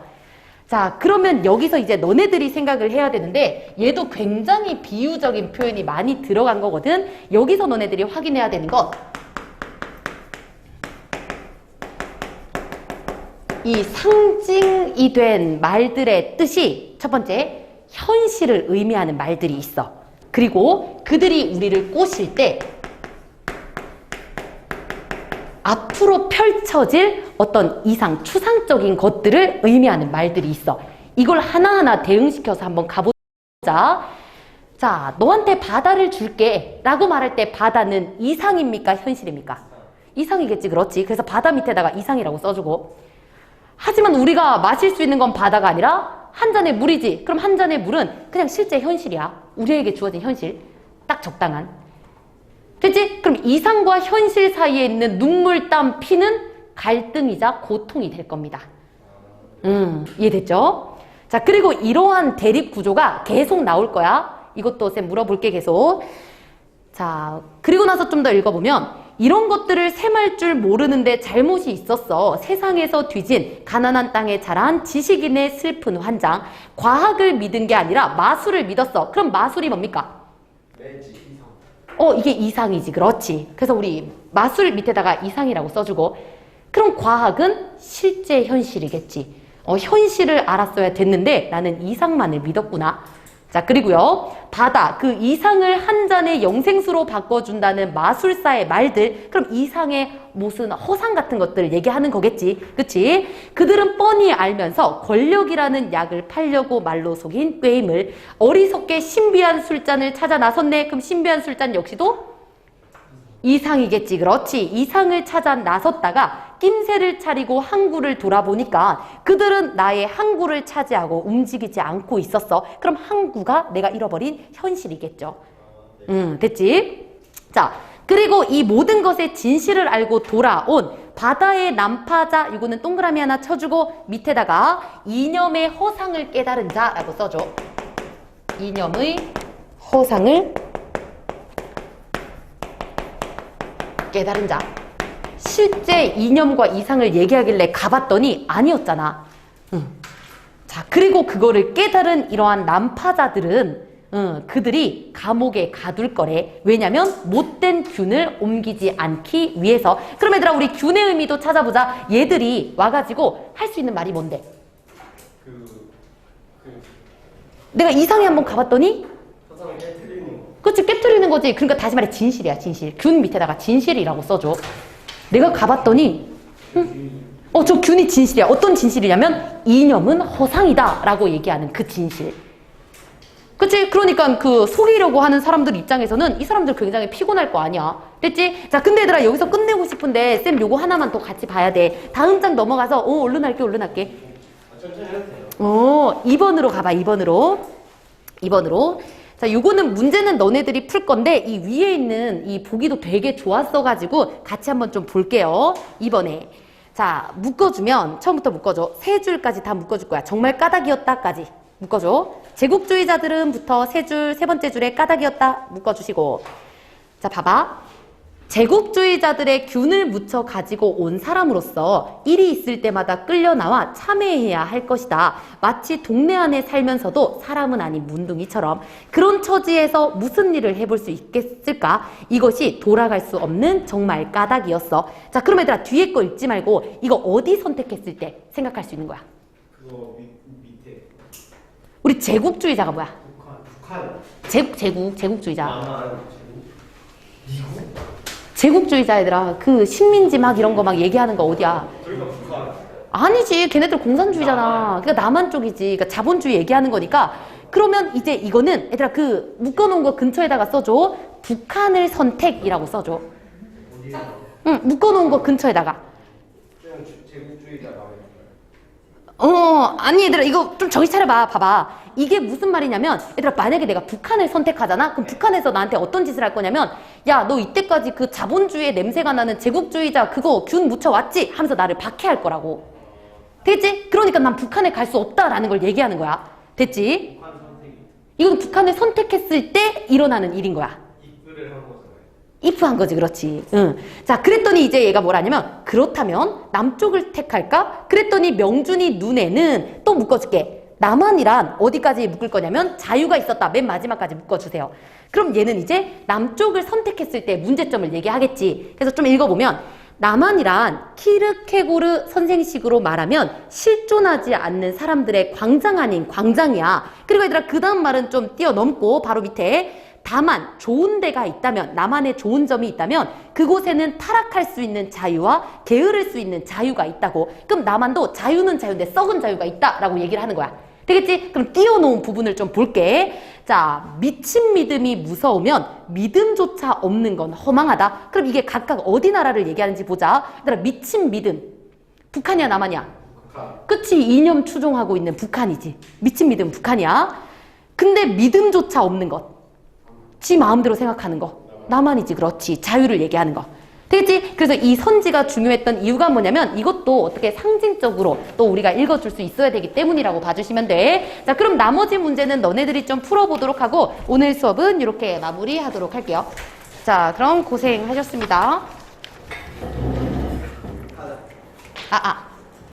자, 그러면 여기서 이제 너네들이 생각을 해야 되는데 얘도 굉장히 비유적인 표현이 많이 들어간 거거든. 여기서 너네들이 확인해야 되는 건 이 상징이 된 말들의 뜻이 첫 번째, 현실을 의미하는 말들이 있어. 그리고 그들이 우리를 꼬실 때 앞으로 펼쳐질 어떤 이상 추상적인 것들을 의미하는 말들이 있어. 이걸 하나하나 대응시켜서 한번 가보자. 자, 너한테 바다를 줄게 라고 말할 때 바다는 이상입니까? 현실입니까? 이상이겠지, 그렇지. 그래서 바다 밑에다가 이상이라고 써주고. 하지만 우리가 마실 수 있는 건 바다가 아니라 한 잔의 물이지. 그럼 한 잔의 물은 그냥 실제 현실이야. 우리에게 주어진 현실. 딱 적당한. 됐지? 그럼 이상과 현실 사이에 있는 눈물, 땀, 피는 갈등이자 고통이 될 겁니다. 이해됐죠? 자, 그리고 이러한 대립 구조가 계속 나올 거야. 이것도 쌤 물어볼게 계속. 자, 그리고 나서 좀 더 읽어보면 이런 것들을 셈할 줄 모르는데 잘못이 있었어. 세상에서 뒤진 가난한 땅에 자란 지식인의 슬픈 환장. 과학을 믿은 게 아니라 마술을 믿었어. 그럼 마술이 뭡니까? 매지 이상. 이게 이상이지. 그렇지. 그래서 우리 마술 밑에다가 이상이라고 써주고. 그럼 과학은 실제 현실이겠지. 현실을 알았어야 됐는데 나는 이상만을 믿었구나. 자, 그리고요. 바다, 그 이상을 한 잔의 영생수로 바꿔준다는 마술사의 말들. 그럼 이상의 무슨 허상 같은 것들을 얘기하는 거겠지. 그치? 그들은 뻔히 알면서 권력이라는 약을 팔려고 말로 속인 꾀임을 어리석게 신비한 술잔을 찾아 나섰네. 그럼 신비한 술잔 역시도 이상이겠지. 그렇지. 이상을 찾아 나섰다가 낌새를 차리고 항구를 돌아보니까 그들은 나의 항구를 차지하고 움직이지 않고 있었어. 그럼 항구가 내가 잃어버린 현실이겠죠. 됐지? 자, 그리고 이 모든 것의 진실을 알고 돌아온 바다의 난파자, 이거는 동그라미 하나 쳐주고 밑에다가 이념의 허상을 깨달은 자라고 써줘. 이념의 허상을 깨달은 자. 실제 이념과 이상을 얘기하길래 가봤더니 아니었잖아. 자, 그리고 그거를 깨달은 이러한 난파자들은 그들이 감옥에 가둘 거래. 왜냐면 못된 균을 옮기지 않기 위해서. 그럼 얘들아, 우리 균의 의미도 찾아보자. 얘들이 와가지고 할 수 있는 말이 뭔데? 내가 이상에 한번 가봤더니 세상을 깨뜨리는 거. 그치, 깨트리는 거지. 그러니까 다시 말해 진실이야, 진실. 균 밑에다가 진실이라고 써줘. 내가 가봤더니 저 균이 진실이야. 어떤 진실이냐면 이념은 허상이다 라고 얘기하는 그 진실. 그치? 그러니까 그 속이려고 하는 사람들 입장에서는 이 사람들 굉장히 피곤할 거 아니야. 됐지? 자, 근데 얘들아, 여기서 끝내고 싶은데 쌤 요거 하나만 더 같이 봐야 돼. 다음 장 넘어가서 얼른 할게. 천천히 해도 돼요. 2번으로 가봐. 2번으로. 자, 요거는 문제는 너네들이 풀 건데 이 위에 있는 이 보기도 되게 좋았어가지고 같이 한번 좀 볼게요. 이번에. 자, 묶어주면 처음부터 묶어줘. 세 줄까지 다 묶어줄 거야. 정말 까닭이었다까지 묶어줘. 제국주의자들은부터 세 줄, 세 번째 줄에 까닭이었다 묶어주시고. 자, 봐봐. 제국주의자들의 균을 묻혀 가지고 온 사람으로서 일이 있을 때마다 끌려 나와 참회해야 할 것이다. 마치 동네 안에 살면서도 사람은 아닌 문둥이처럼. 그런 처지에서 무슨 일을 해볼 수 있겠을까? 이것이 돌아갈 수 없는 정말 까닭이었어. 자, 그럼 얘들아, 뒤에 거 읽지 말고 이거 어디 선택했을 때 생각할 수 있는 거야? 그거 밑에 우리 제국주의자가 뭐야? 북한. 제국주의자. 미국? 제국주의자 얘들아, 그 식민지 막 이런 거 막 얘기하는 거 어디야? 그러니까 북한. 아니지, 걔네들 공산주의잖아. 그러니까 남한 쪽이지. 그러니까 자본주의 얘기하는 거니까. 그러면 이제 이거는 얘들아, 그 묶어놓은 거 근처에다가 써줘. 북한을 선택이라고 써줘. 어디에? 응, 묶어놓은 거 근처에다가. 그냥 제국주의자 나와있어요. 아니 얘들아, 이거 좀 정신 차려봐. 봐봐. 이게 무슨 말이냐면 얘들아, 만약에 내가 북한을 선택하잖아? 그럼 북한에서 나한테 어떤 짓을 할 거냐면, 야, 너 이때까지 그 자본주의의 냄새가 나는 제국주의자 그거 균 묻혀왔지? 하면서 나를 박해할 거라고. 됐지? 그러니까 난 북한에 갈 수 없다라는 걸 얘기하는 거야. 됐지? 북한 선택이 이건 북한을 선택했을 때 일어나는 일인 거야. 입부를 한 거잖아요. if한 거지. 그렇지. 응. 자, 그랬더니 이제 얘가 뭐라냐면, 그렇다면 남쪽을 택할까? 그랬더니 명준이 눈에는 또 묶어줄게. 남한이란 어디까지 묶을 거냐면 자유가 있었다. 맨 마지막까지 묶어주세요. 그럼 얘는 이제 남쪽을 선택했을 때 문제점을 얘기하겠지. 그래서 좀 읽어보면, 남한이란 키르케고르 선생식으로 말하면 실존하지 않는 사람들의 광장 아닌 광장이야. 그리고 얘들아, 그 다음 말은 좀 뛰어넘고 바로 밑에, 다만 좋은 데가 있다면, 남한에 좋은 점이 있다면 그곳에는 타락할 수 있는 자유와 게으를 수 있는 자유가 있다고. 그럼 남한도 자유는 자유인데 썩은 자유가 있다라고 얘기를 하는 거야. 되겠지? 그럼 띄워놓은 부분을 좀 볼게. 자, 미친 믿음이 무서우면 믿음조차 없는 건 허망하다. 그럼 이게 각각 어디 나라를 얘기하는지 보자. 얘들아, 미친 믿음. 북한이야, 남한이야? 그치, 이념 추종하고 있는 북한이지. 미친 믿음 북한이야. 근데 믿음조차 없는 것. 지 마음대로 생각하는 거. 남한이지, 그렇지. 자유를 얘기하는 거. 되겠지? 그래서 이 선지가 중요했던 이유가 뭐냐면 이것도 어떻게 상징적으로 또 우리가 읽어줄 수 있어야 되기 때문이라고 봐주시면 돼. 자, 그럼 나머지 문제는 너네들이 좀 풀어보도록 하고 오늘 수업은 이렇게 마무리하도록 할게요. 자, 그럼 고생하셨습니다.